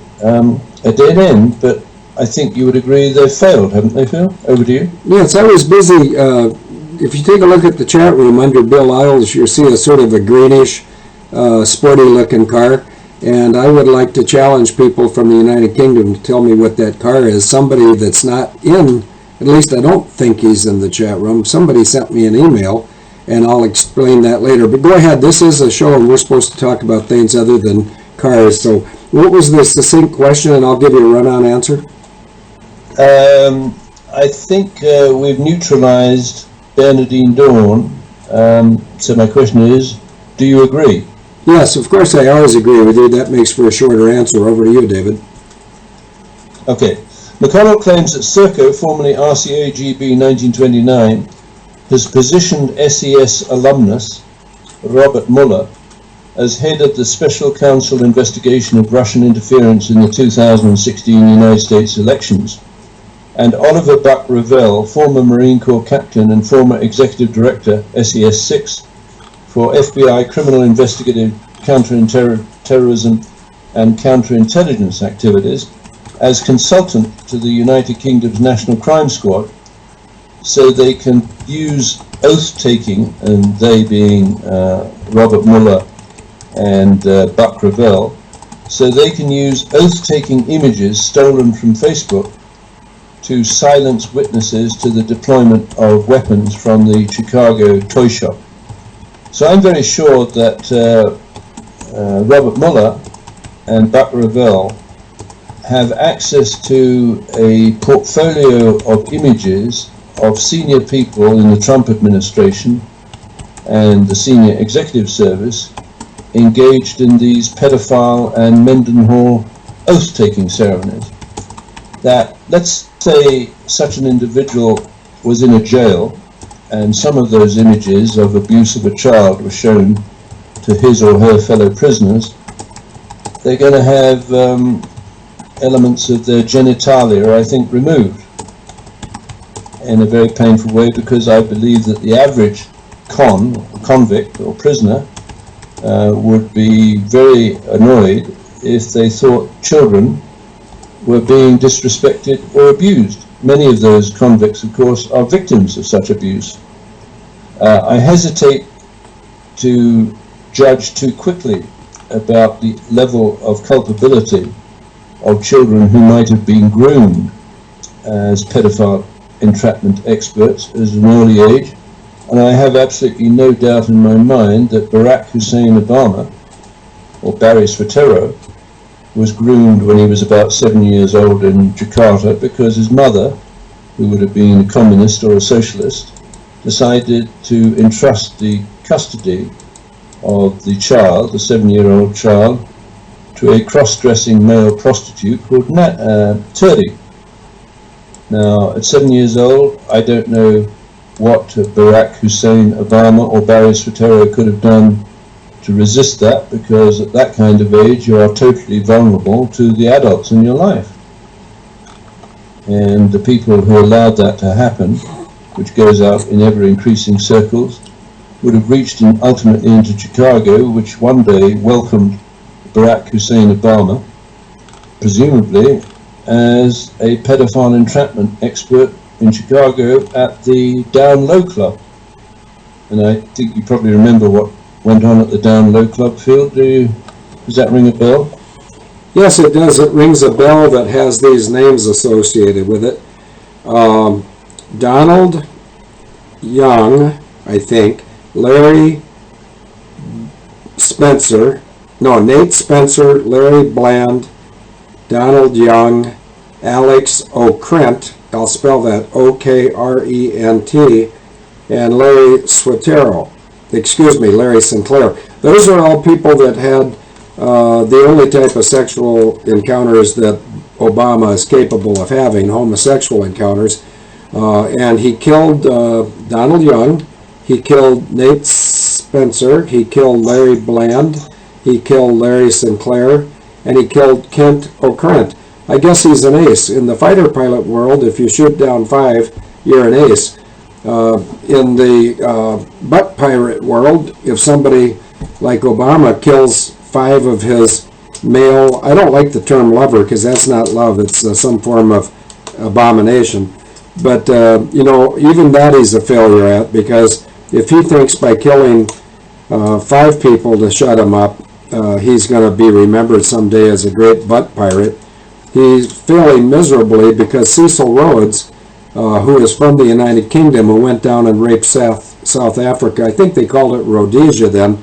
dead end. But I think you would agree they've failed, haven't they, Phil? Over to you. Yes, I was busy. If you take a look at the chat room under Bill Isles, you'll see a sort of a greenish, sporty-looking car. And I would like to challenge people from the United Kingdom to tell me what that car is. Somebody that's not in, at least I don't think he's in the chat room. Somebody sent me an email, and I'll explain that later. But go ahead. This is a show, and we're supposed to talk about things other than cars. So what was the succinct question, and I'll give you a run-on answer? I think we've neutralized Bernardine Dawn. So my question is, do you agree? Yes, of course I always agree with you. That makes for a shorter answer. Over to you, David. Okay. McConnell claims that Serco, formerly RCAGB 1929, has positioned SES alumnus Robert Mueller as head of the Special Counsel investigation of Russian interference in the 2016 United States elections, and Oliver Buck Revell, former Marine Corps captain and former executive director, SES 6, for FBI criminal investigative counter-terrorism and counterintelligence activities, as consultant to the United Kingdom's National Crime Squad so they can use oath-taking, and they being Robert Mueller and Buck Revell, so they can use oath-taking images stolen from Facebook to silence witnesses to the deployment of weapons from the Chicago Toyshop. So I'm very sure that Robert Mueller and Buck Revell have access to a portfolio of images of senior people in the Trump administration and the senior executive service engaged in these pedophile and Mendenhall oath-taking ceremonies. That, let's say such an individual was in a jail and some of those images of abuse of a child were shown to his or her fellow prisoners, they're going to have elements of their genitalia, I think, removed in a very painful way, because I believe that the average convict or prisoner would be very annoyed if they thought children were being disrespected or abused. Many of those convicts, of course, are victims of such abuse. I hesitate to judge too quickly about the level of culpability of children who might have been groomed as pedophile entrapment experts at an early age, and I have absolutely no doubt in my mind that Barack Hussein Obama, or Barry Soetoro, was groomed when he was about 7 years old in Jakarta because his mother, who would have been a communist or a socialist, decided to entrust the custody of the child, the 7-year-old child, to a cross-dressing male prostitute called Turdy. Now, at 7 years old, I don't know what Barack Hussein Obama or Barry Soetoro could have done to resist that, because at that kind of age you are totally vulnerable to the adults in your life. And the people who allowed that to happen, which goes out in ever-increasing circles, would have reached ultimately into Chicago, which one day welcomed Barack Hussein Obama, presumably as a pedophile entrapment expert in Chicago at the Down Low Club. And I think you probably remember what went on at the Down Low Club, Phil. Does that ring a bell? Yes, it does. It rings a bell that has these names associated with it. Donald Young, I think, Larry Spencer, no, Nate Spencer, Larry Bland, Donald Young, Alex Okrent, I'll spell that O-K-R-E-N-T, and Larry Larry Sinclair. Those are all people that had the only type of sexual encounters that Obama is capable of having, homosexual encounters. And he killed Donald Young, he killed Nate Spencer, he killed Larry Bland, he killed Larry Sinclair, and he killed Kent Okrent. I guess he's an ace. In the fighter pilot world, if you shoot down 5, you're an ace. In the butt pirate world, if somebody like Obama kills 5 of his male, I don't like the term lover because that's not love, it's some form of abomination. But, even that he's a failure at, because if he thinks by killing 5 people to shut him up, he's going to be remembered someday as a great butt pirate, he's failing miserably because Cecil Rhodes, who is from the United Kingdom, who went down and raped South Africa, I think they called it Rhodesia then,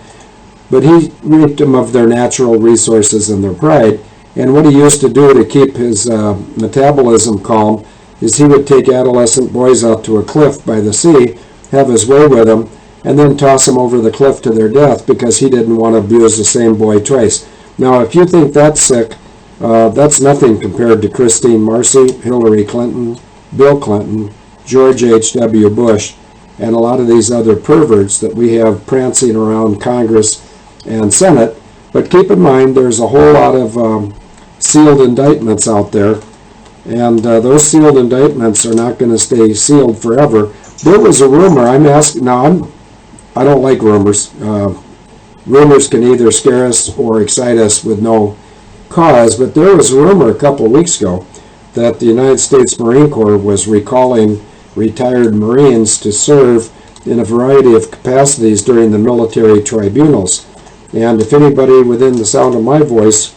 but he raped them of their natural resources and their pride. And what he used to do to keep his metabolism calm is he would take adolescent boys out to a cliff by the sea, have his way with them, and then toss them over the cliff to their death because he didn't want to abuse the same boy twice. Now, if you think that's sick, that's nothing compared to Kristine Marcy, Hillary Clinton, Bill Clinton, George H.W. Bush, and a lot of these other perverts that we have prancing around Congress and Senate. But keep in mind, there's a whole lot of sealed indictments out there, and those sealed indictments are not going to stay sealed forever. There was a rumor, I don't like rumors. Rumors can either scare us or excite us with no cause, but there was a rumor a couple of weeks ago that the United States Marine Corps was recalling retired Marines to serve in a variety of capacities during the military tribunals. And if anybody within the sound of my voice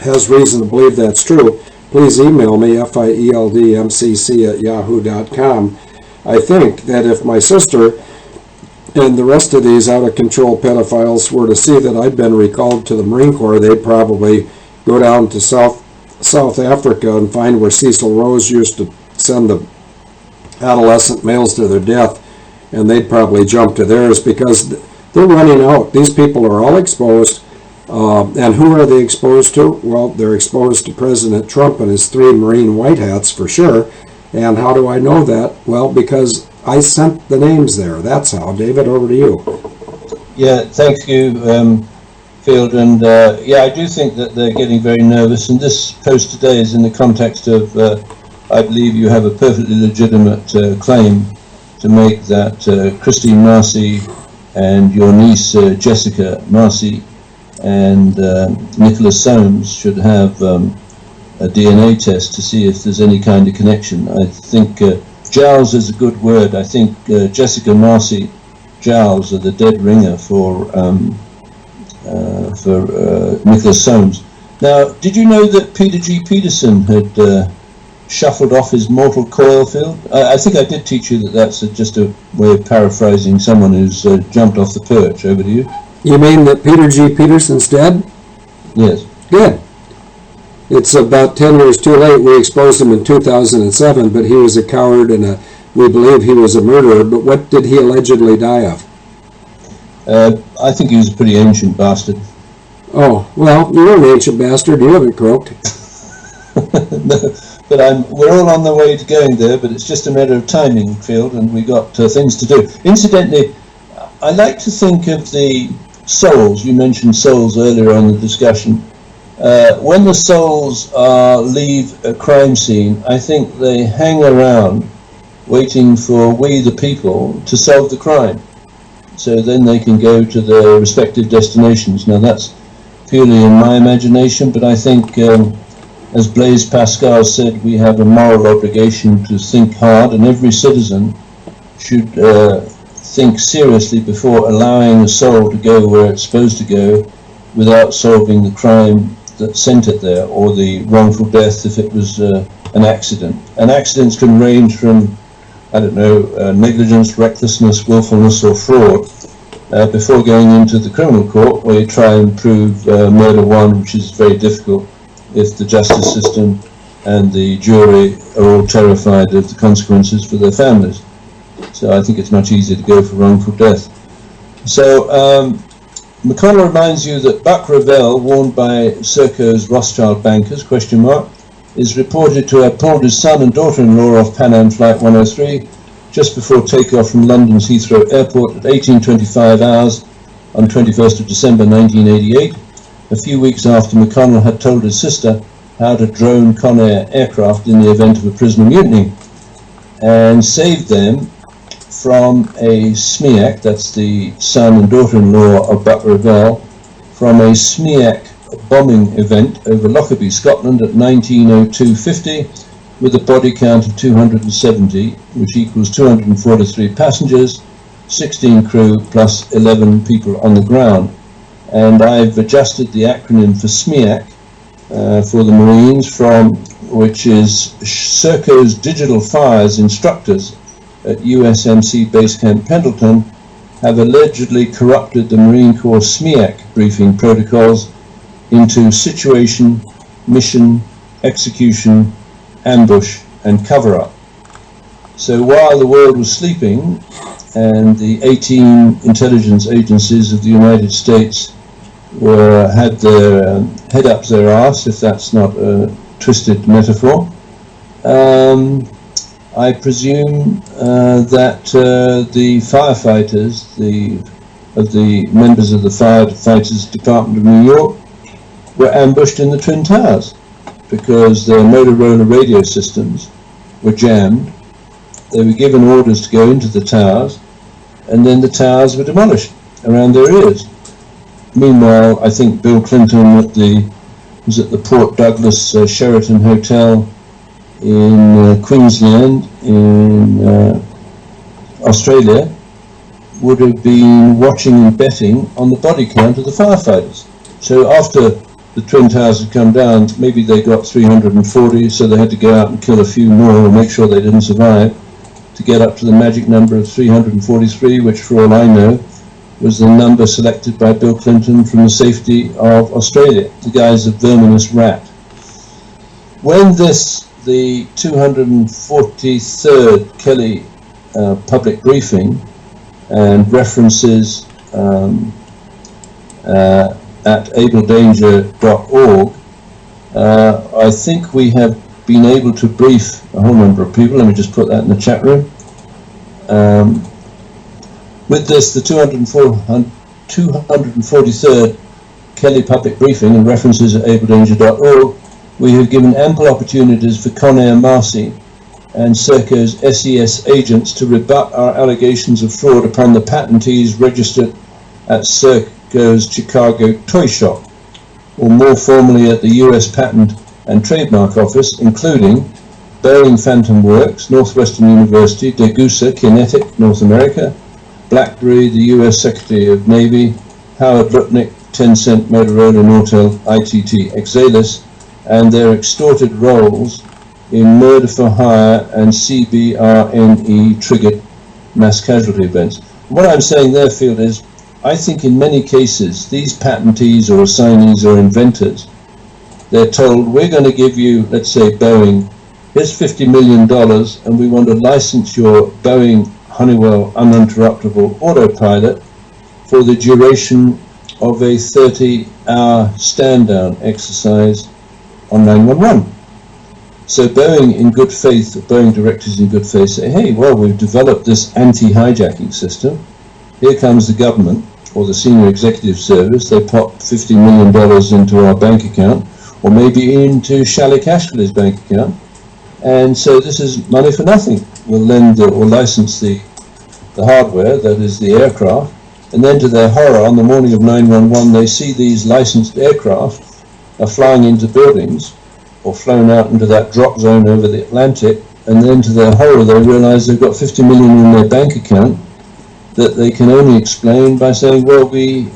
has reason to believe that's true, please email me, fieldmcc@yahoo.com. I think that if my sister and the rest of these out-of-control pedophiles were to see that I'd been recalled to the Marine Corps, they'd probably go down to South Africa and find where Cecil Rose used to send the adolescent males to their death, and they'd probably jump to theirs because they're running out. These people are all exposed. And who are they exposed to? Well, they're exposed to President Trump and his 3 Marine white hats for sure. And how do I know that? Well, because I sent the names there. That's how. David, over to you. Yeah, thank you, Field. And yeah, I do think that they're getting very nervous. And this post today is in the context of, I believe you have a perfectly legitimate claim to make that Kristine Marcy and your niece Jessica Marcy and Nicholas Soames should have a DNA test to see if there's any kind of connection. I think jowls is a good word. I think Jessica Marcy jowls are the dead ringer for Nicholas Soames. Now, did you know that Peter G. Peterson had shuffled off his mortal coil, Field? I think I did teach you that that's just a way of paraphrasing someone who's jumped off the perch. Over to you. You mean that Peter G. Peterson's dead? Yes. Good. It's about 10 years too late. We exposed him in 2007, but he was a coward and we believe he was a murderer. But what did he allegedly die of? I think he was a pretty ancient bastard. Oh, well, you're an ancient bastard. You haven't croaked. No, but we're all on the way to going there, but it's just a matter of timing, Field, and we got things to do. Incidentally, I like to think of the souls. You mentioned souls earlier on in the discussion. When the souls leave a crime scene, I think they hang around waiting for we the people to solve the crime. So then they can go to their respective destinations. Now that's purely in my imagination, but I think, as Blaise Pascal said, we have a moral obligation to think hard, and every citizen should think seriously before allowing a soul to go where it's supposed to go without solving the crime that sent it there, or the wrongful death if it was an accident. And accidents can range from, I don't know, negligence, recklessness, willfulness, or fraud, before going into the criminal court where you try and prove murder one, which is very difficult if the justice system and the jury are all terrified of the consequences for their families. So I think it's much easier to go for wrongful death. So McConnell reminds you that Buck Revell, warned by Serco's Rothschild bankers, is reported to have pulled his son and daughter-in-law off Pan Am Flight 103 just before takeoff from London's Heathrow Airport at 18:25 hours on 21st of December 1988, a few weeks after McConnell had told his sister how to drone ConAir aircraft in the event of a prisoner mutiny, and saved them from a SMEAC, that's the son and daughter-in-law of Buck Revell, from a SMEAC bombing event over Lockerbie, Scotland at 19:02:50 with a body count of 270, which equals 243 passengers, 16 crew plus 11 people on the ground. And I've adjusted the acronym for SMEAC for the Marines, from which is Serco's digital fires instructors at USMC Base Camp Pendleton have allegedly corrupted the Marine Corps SMEAC briefing protocols into situation, mission, execution, ambush, and cover-up. So while the world was sleeping and the 18 intelligence agencies of the United States had their head up their arse, if that's not a twisted metaphor, I presume that the firefighters, the members of the Firefighters Department of New York, were ambushed in the Twin Towers because their Motorola radio systems were jammed. They were given orders to go into the towers, and then the towers were demolished around their ears. Meanwhile, I think Bill Clinton was at the Port Douglas Sheraton Hotel in Queensland, in Australia, would have been watching and betting on the body count of the firefighters. So after the Twin Towers had come down, maybe they got 340, so they had to go out and kill a few more and make sure they didn't survive to get up to the magic number of 343, which, for all I know, was the number selected by Bill Clinton from the safety of Australia, the guy's a verminous rat. When the 243rd Kelly public briefing and references at abeldanger.org, I think we have been able to brief a whole number of people. Let me just put that in the chat room. With this, the 243rd Kelly public briefing and references at abeldanger.org, we have given ample opportunities for ConAir Marcy and Serco's SES agents to rebut our allegations of fraud upon the patentees registered at Serco's Chicago Toyshop, or more formally at the US Patent and Trademark Office, including Boeing Phantom Works, Northwestern University, Degussa, Kinetic, North America, BlackBerry, the US Secretary of Navy, Howard Lutnick, Tencent, Motorola, Nortel, ITT, Exalis, and their extorted roles in murder for hire and CBRNE triggered mass casualty events. What I'm saying there, Field, is I think in many cases these patentees or assignees or inventors, they're told, we're going to give you, let's say Boeing, here's $50 million and we want to license your Boeing Honeywell uninterruptible autopilot for the duration of a 30-hour stand-down exercise on 911. So Boeing in good faith, Boeing directors in good faith say, hey, well, we've developed this anti-hijacking system. Here comes the government or the senior executive service. They pop $50 million into our bank account, or maybe into Shalik Ashkeley's bank account. And so this is money for nothing. We'll lend or license the hardware, that is the aircraft, and then to their horror, on the morning of 911, they see these licensed aircraft are flying into buildings or flown out into that drop zone over the Atlantic, and then to their horror they realize they've got 50 million in their bank account that they can only explain by saying, well, we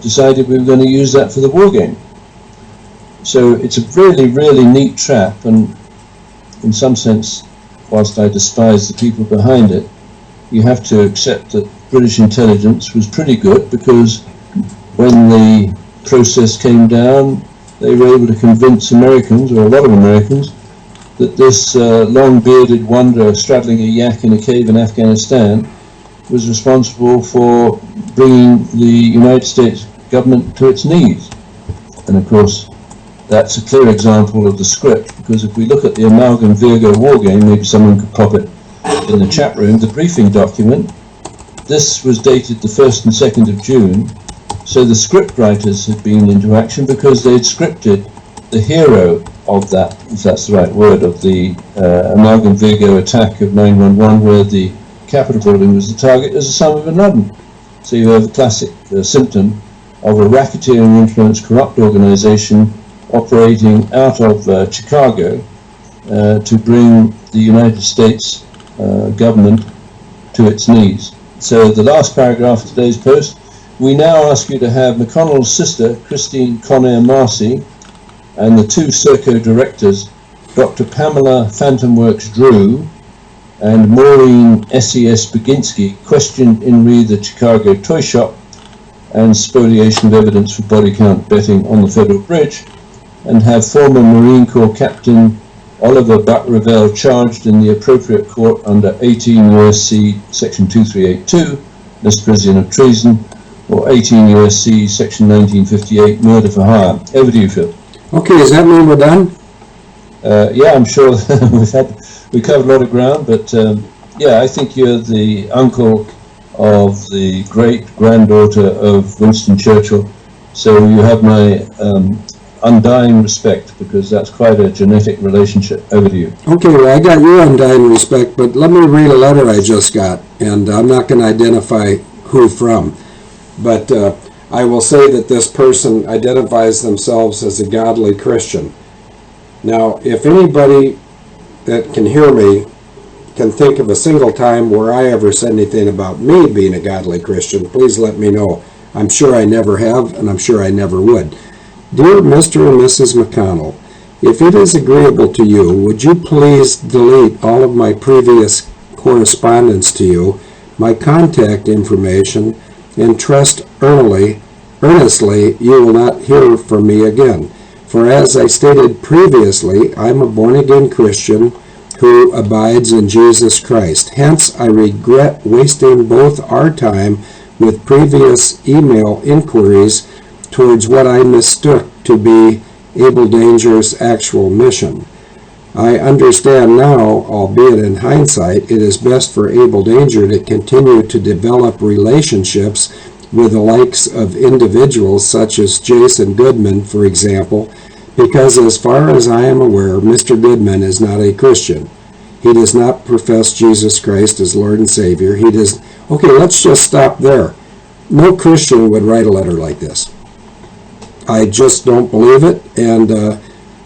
decided we were going to use that for the war game. So it's a really, really neat trap, and in some sense, whilst I despise the people behind it, you have to accept that British intelligence was pretty good, because when the process came down, they were able to convince Americans, or a lot of Americans, that this long-bearded wonder straddling a yak in a cave in Afghanistan was responsible for bringing the United States government to its knees. And of course, that's a clear example of the script, because if we look at the Amalgam Virgo war game, maybe someone could pop it in the chat room, the briefing document, this was dated the 1st and 2nd of June, so the script writers had been into action because they'd scripted the hero of that, if that's the right word, of the Amalgam Virgo attack of 911, where the Capitol building was the target, as Osama bin Laden. So you have a classic symptom of a racketeering influenced corrupt organization operating out of Chicago to bring the United States government to its knees. So the last paragraph of today's post, we now ask you to have McConnell's sister, Kristine Marcy, and the two Serco directors, Dr. Pamela Phantom Works Drew and Maureen SES Baginski, questioned in re the Chicago Toyshop and spoliation of evidence for body count betting on the Federal Bridge, and have former Marine Corps Captain Oliver Buck Revell charged in the appropriate court under 18 U.S.C. Section 2382, misprision of treason, or 18 U.S.C. Section 1958, murder for hire. Over to you, Phil. Okay, does that mean we're done? Yeah, I'm sure we covered a lot of ground, but yeah, I think you're the uncle of the great-granddaughter of Winston Churchill, so you have my undying respect, because that's quite a genetic relationship. Over to you. Okay, well, I got your undying respect, but let me read a letter I just got, and I'm not going to identify who from, but I will say that this person identifies themselves as a godly Christian. Now, if anybody that can hear me can think of a single time where I ever said anything about me being a godly Christian, please let me know. I'm sure I never have, and I'm sure I never would. Dear Mr. and Mrs. McConnell, if it is agreeable to you, would you please delete all of my previous correspondence to you, my contact information, and trust earnestly you will not hear from me again. For as I stated previously, I am a born-again Christian who abides in Jesus Christ. Hence, I regret wasting both our time with previous email inquiries towards what I mistook to be Abel Danger's actual mission. I understand now, albeit in hindsight, it is best for Abel Danger to continue to develop relationships with the likes of individuals such as Jason Goodman, for example, because as far as I am aware, Mr. Goodman is not a Christian. He does not profess Jesus Christ as Lord and Savior. He does. Okay, let's just stop there. No Christian would write a letter like this. I just don't believe it, and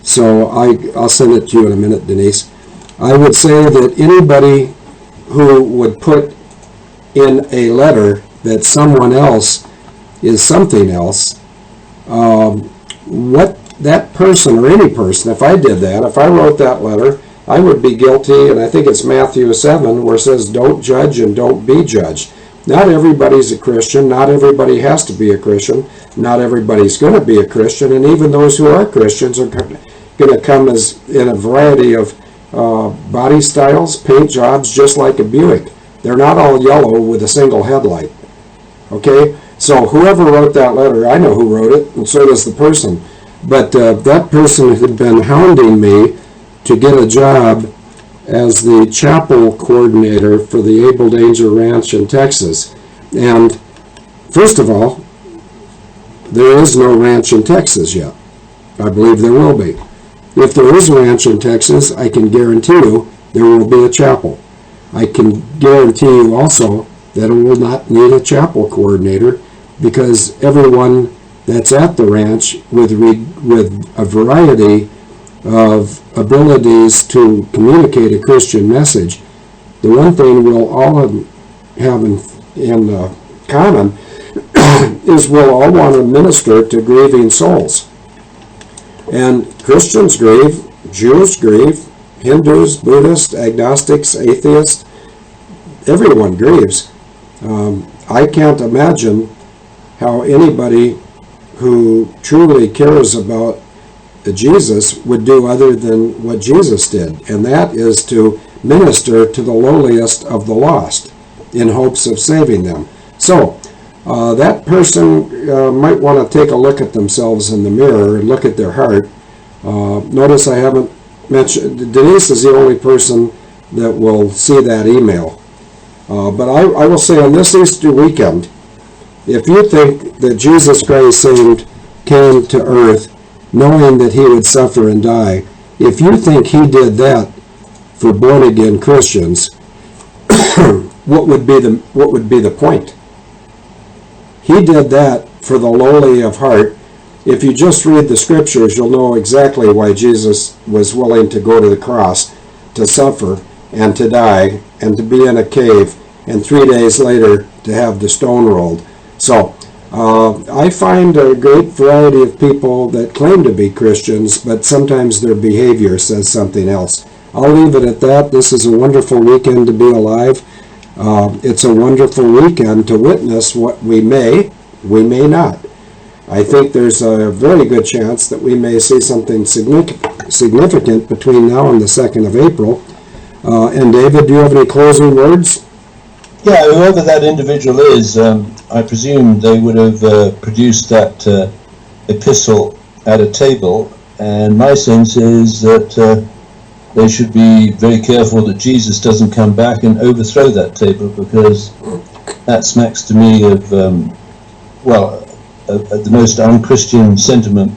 so I'll send it to you in a minute, Denise. I would say that anybody who would put in a letter that someone else is something else, what that person or any person, if I did that, if I wrote that letter, I would be guilty, and I think it's Matthew 7 where it says don't judge and don't be judged. Not everybody's a Christian, not everybody has to be a Christian, not everybody's going to be a Christian, and even those who are Christians are going to come as in a variety of body styles, paint jobs, just like a Buick. They're not all yellow with a single headlight. Okay? So whoever wrote that letter, I know who wrote it, and so does the person. But that person had been hounding me to get a job as the chapel coordinator for the Abel Danger Ranch in Texas. And first of all, there is no ranch in Texas yet. I believe there will be. If there is a ranch in Texas, I can guarantee you there will be a chapel. I can guarantee you also that it will not need a chapel coordinator because everyone that's at the ranch with a variety of abilities to communicate a Christian message, the one thing we'll all have in common is we'll all want to minister to grieving souls. And Christians grieve, Jews grieve, Hindus, Buddhists, agnostics, atheists, everyone grieves. I can't imagine how anybody who truly cares about Jesus would do other than what Jesus did, and that is to minister to the lowliest of the lost in hopes of saving them. So that person might want to take a look at themselves in the mirror and look at their heart. Notice I haven't mentioned, Denise is the only person that will see that email. But I will say on this Easter weekend, if you think that Jesus Christ came to earth knowing that he would suffer and die, if you think he did that for born-again Christians, what would be the point? He did that for the lowly of heart. If you just read the scriptures, you'll know exactly why Jesus was willing to go to the cross, to suffer and to die, and to be in a cave, and 3 days later to have the stone rolled. So I find a great variety of people that claim to be Christians, but sometimes their behavior says something else. I'll leave it at that. This is a wonderful weekend to be alive. It's a wonderful weekend to witness what we may not. I think there's a very good chance that we may see something significant between now and the 2nd of April. And David, do you have any closing words? Yeah, whoever that individual is, I presume they would have produced that epistle at a table, and my sense is that they should be very careful that Jesus doesn't come back and overthrow that table, because that smacks to me of, the most unchristian sentiment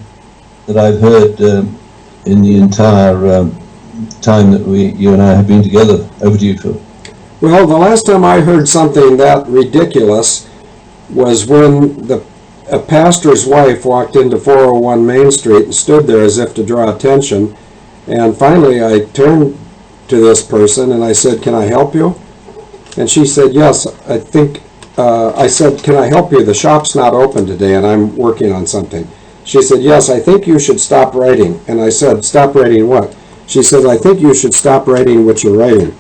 that I've heard in the entire time that you and I have been together. Over to you, Phil. Well, the last time I heard something that ridiculous was when a pastor's wife walked into 401 Main Street and stood there as if to draw attention. And finally I turned to this person, and I said, can I help you? And she said, yes, I think, I said, can I help you? The shop's not open today, and I'm working on something. She said, yes, I think you should stop writing. And I said, stop writing what? She said, I think you should stop writing what you're writing.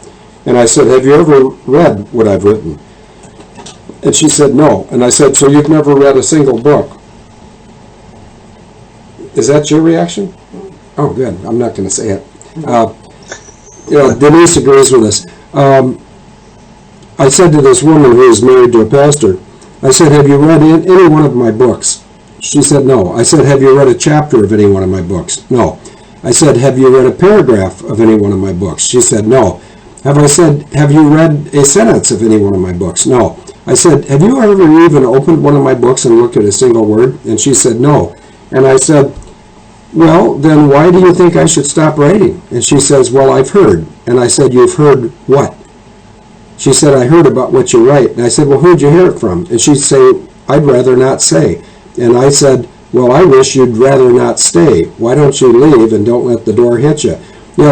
And I said, have you ever read what I've written? And she said, no. And I said, so you've never read a single book? Is that your reaction? Oh, good. I'm not going to say it. Denise agrees with us. I said to this woman who is married to a pastor, I said, have you read any one of my books? She said, no. I said, have you read a chapter of any one of my books? No. I said, have you read a paragraph of any one of my books? She said, no. I said, have you read a sentence of any one of my books? No. I said, have you ever even opened one of my books and looked at a single word? And she said, no. And I said, well, then why do you think I should stop writing? And she says, well, I've heard. And I said, you've heard what? She said, I heard about what you write. And I said, well, who'd you hear it from? And she'd say, I'd rather not say. And I said, well, I wish you'd rather not stay. Why don't you leave and don't let the door hit you?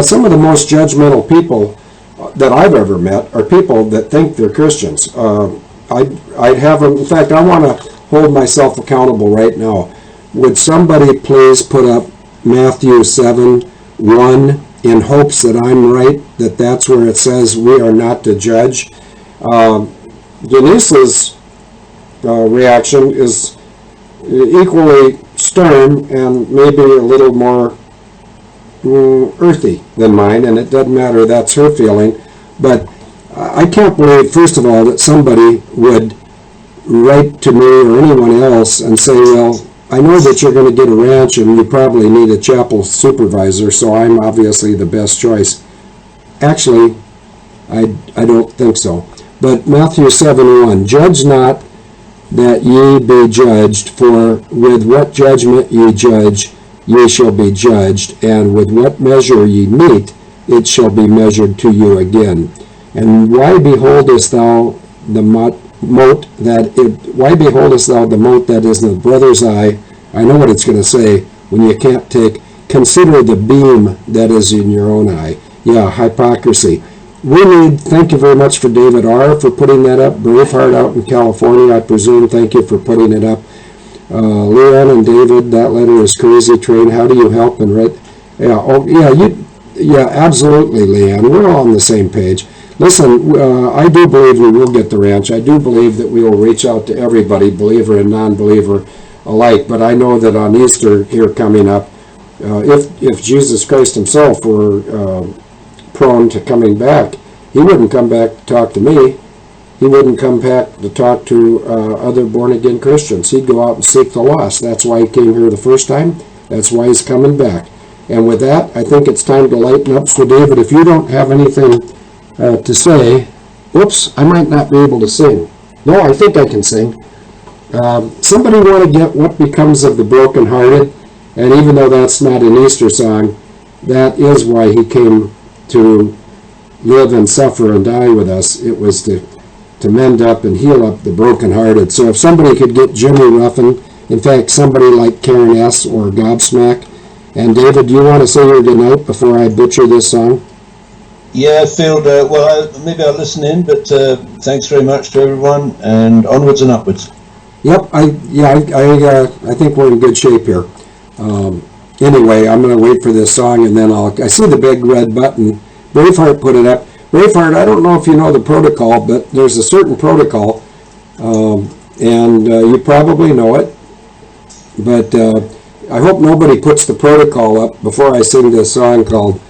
Some of the most judgmental people that I've ever met are people that think they're Christians. I'd have them, in fact, I want to hold myself accountable right now. Would somebody please put up Matthew 7:1 in hopes that I'm right, that that's where it says we are not to judge? Denise's reaction is equally stern and maybe a little more earthy than mine, and it doesn't matter, that's her feeling. But I can't believe, first of all, that somebody would write to me or anyone else and say, well, I know that you're going to get a ranch and you probably need a chapel supervisor, so I'm obviously the best choice. Actually, I don't think so. But Matthew 7:1, judge not that ye be judged, for with what judgment ye judge, ye shall be judged, and with what measure ye mete, it shall be measured to you again. And why beholdest thou the mote that is in the brother's eye? I know what it's going to say when you can't consider the beam that is in your own eye. Yeah, hypocrisy. Thank you very much for David R. for putting that up. Braveheart out in California, I presume, thank you for putting it up. Leon and David, that letter is crazy. Train, how do you help and write? Yeah, absolutely, Leon. We're all on the same page. Listen, I do believe we will get the ranch. I do believe that we will reach out to everybody, believer and non-believer alike. But I know that on Easter here coming up, if Jesus Christ himself were prone to coming back, he wouldn't come back to talk to me. He wouldn't come back to talk to other born-again Christians. He'd go out and seek the lost. That's why he came here the first time. That's why he's coming back. And with that, I think it's time to lighten up. So, David, if you don't have anything to say, oops, I might not be able to sing. No, I think I can sing. Somebody want to get What Becomes of the Brokenhearted? And even though that's not an Easter song, that is why he came to live and suffer and die with us. It was to mend up and heal up the brokenhearted. So if somebody could get Jimmy Ruffin, in fact, somebody like Karen S. or Gobsmack. And David, do you want to say your goodnight before I butcher this song? Yeah, Phil, maybe I'll listen in, but thanks very much to everyone, and onwards and upwards. Yep, I think we're in good shape here. Anyway, I'm going to wait for this song, and then I see the big red button. Braveheart put it up. Braveheart, I don't know if you know the protocol, but there's a certain protocol, and you probably know it, but I hope nobody puts the protocol up before I sing this song called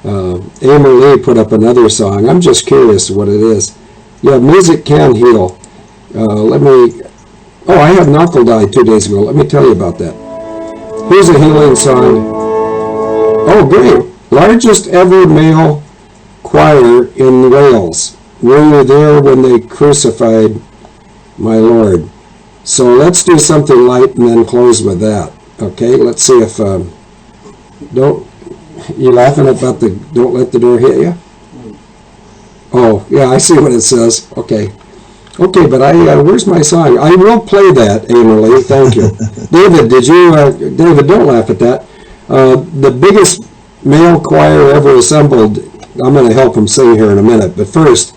Amber Lee put up another song. I'm just curious what it is. Yeah, music can heal. I had an uncle died 2 days ago. Let me tell you about that. Here's a healing song. Oh, great. Largest ever male choir in Wales. Were you there when they crucified my Lord? So let's do something light and then close with that. Okay, let's see if... You laughing about the don't let the door hit you? Oh, yeah, I see what it says. Okay, but where's my song? I will play that, Emily. Thank you. David, David, don't laugh at that. The biggest male choir ever assembled I'm going to help him sing here in a minute. But first,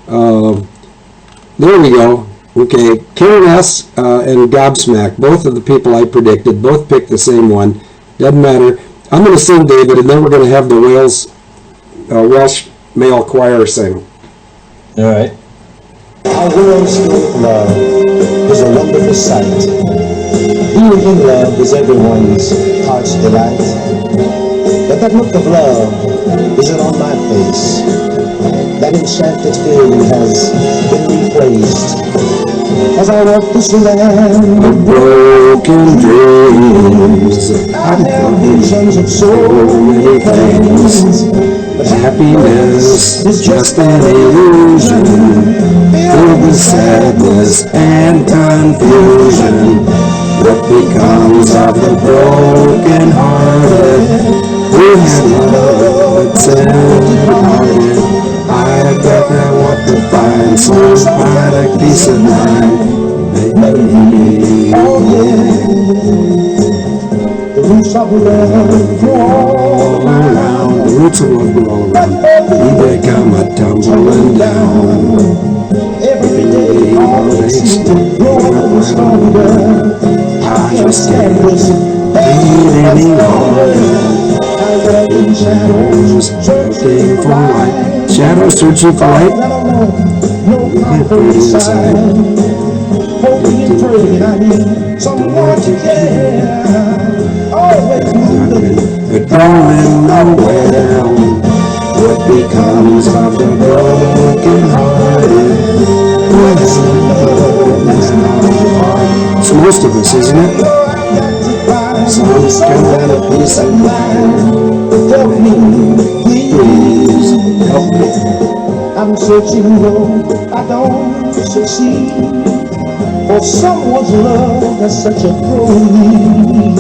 there we go. Okay, Karen S. And Gobsmack, both of the people I predicted, both picked the same one. Doesn't matter. I'm going to sing, David, and then we're going to have the Welsh male choir sing. All right. Our world's full of love is a wonderful sight. Being in love is everyone's heart's delight. But that look of love isn't on my face. That enchanted feeling has been replaced. As I walk this land of broken dreams, I have visions of so many things. But happiness is just an illusion, filled with sadness and confusion. What becomes of the broken hearted who had love but tender-hearted? I bet I want to find some quiet peace of mind, baby. the roots of love grow all around. The roots of love grow all around. We become a tumbling down. Every day heartaches seem to grow stronger. I just can't listen any longer. I walk in shadows searching for light. Shadows searching for light. No comfort inside. Hoping and praying I need someone to care. Always moving, But going nowhere. What becomes of the broken hearted? What's it's most of us, isn't it? Some kind of peace of mind. help me, Please help me. I'm searching, though I don't succeed. For someone's love that's such a need.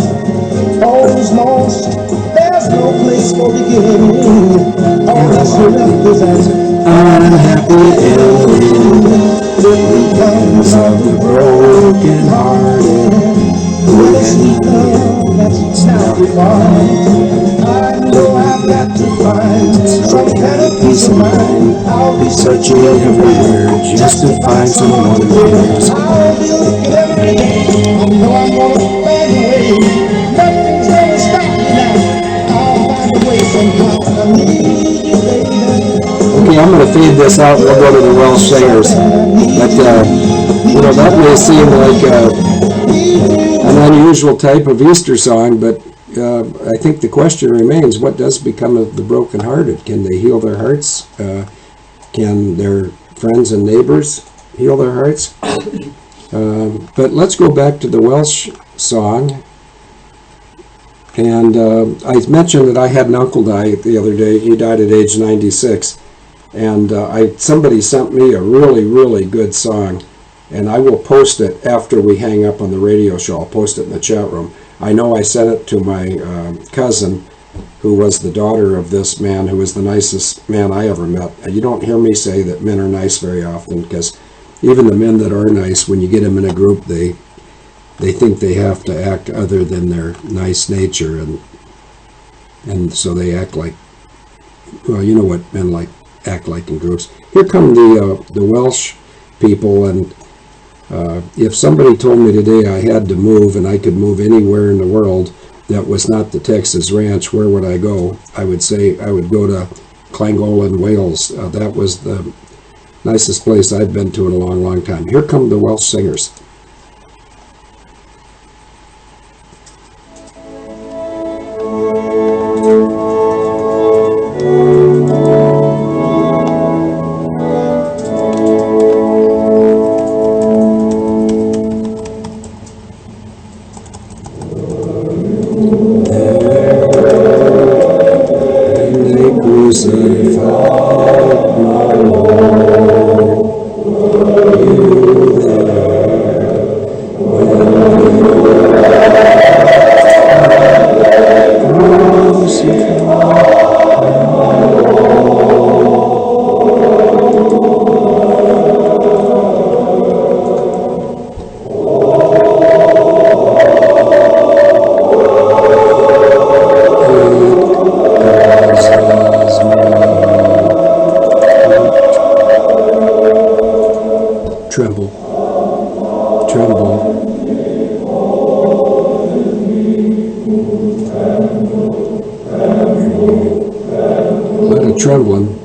All's lost, there's no place for beginning. All that's left is an Unhappy ending. Becomes of the broken hearted. with a sweet love that's now refined. I know I've got to find some kind of peace of mind. I'll be Searching everywhere just to find someone who cares. I'll be looking every day. I know I'm gonna find a way. Nothing's gonna stop me now. I'll find a way somehow. I need you, baby. Okay, I'm going to fade this out and we'll go to the Welsh singers. But, that may seem like an unusual type of Easter song, but I think the question remains, what does become of the brokenhearted? Can they heal their hearts? Can their friends and neighbors heal their hearts? But let's go back to the Welsh song. And I mentioned that I had an uncle die the other day. He died at age 96. And somebody sent me a really, really good song. And I will post it after we hang up on the radio show. I'll post it in the chat room. I know I sent it to my cousin, who was the daughter of this man, who was the nicest man I ever met. You don't hear me say that men are nice very often, because even the men that are nice, when you get them in a group, they think they have to act other than their nice nature, and so they act like, well, you know what men act like in groups. Here come the Welsh people, and if somebody told me today I had to move and I could move anywhere in the world that was not the Texas Ranch, where would I go? I would say I would go to Llangollen, Wales. That was the nicest place I've been to in a long, long time. Here come the Welsh singers. and trembling.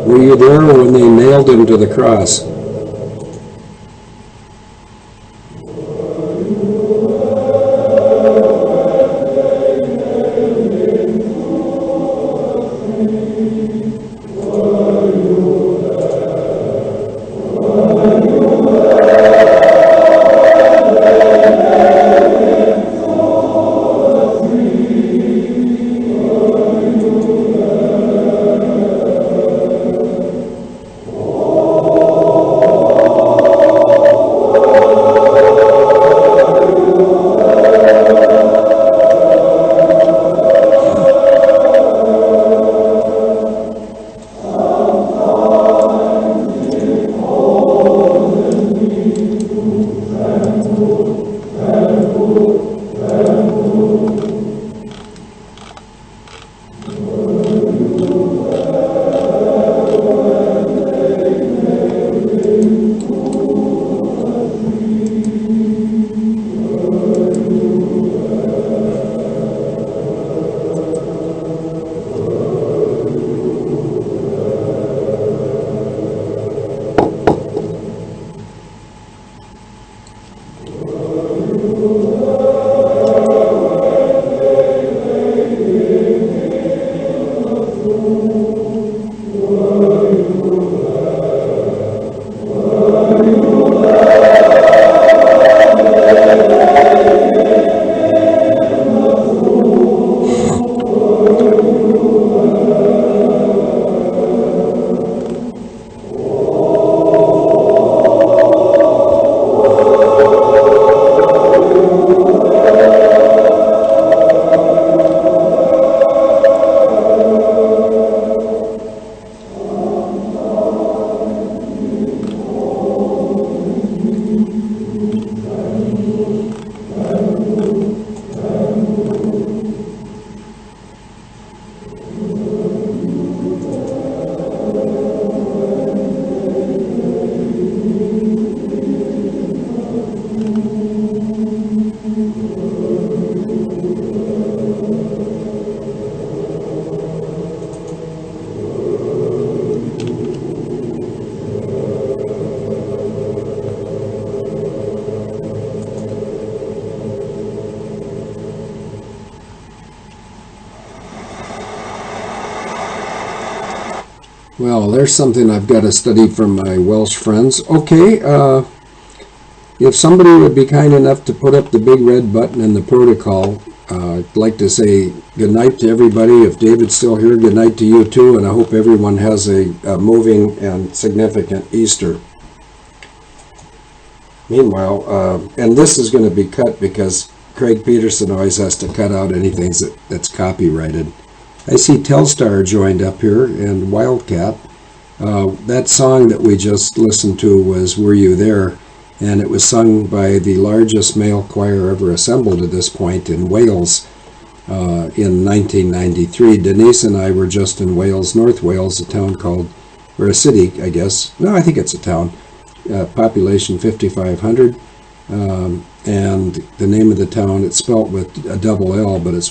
Were you there when they nailed him to the cross? Well, there's something I've got to study from my Welsh friends. Okay, if somebody would be kind enough to put up the big red button in the protocol, I'd like to say good night to everybody. If David's still here, good night to you too, and I hope everyone has a moving and significant Easter. Meanwhile, and this is going to be cut because Craig Peterson always has to cut out anything that's copyrighted. I see Telstar joined up here and Wildcat. That song that we just listened to was Were You There? And it was sung by the largest male choir ever assembled at this point in Wales in 1993. Denise and I were just in Wales, North Wales, a town called, or a city, I guess. No, I think it's a town. Population 5,500. And the name of the town, it's spelt with a double L, but it's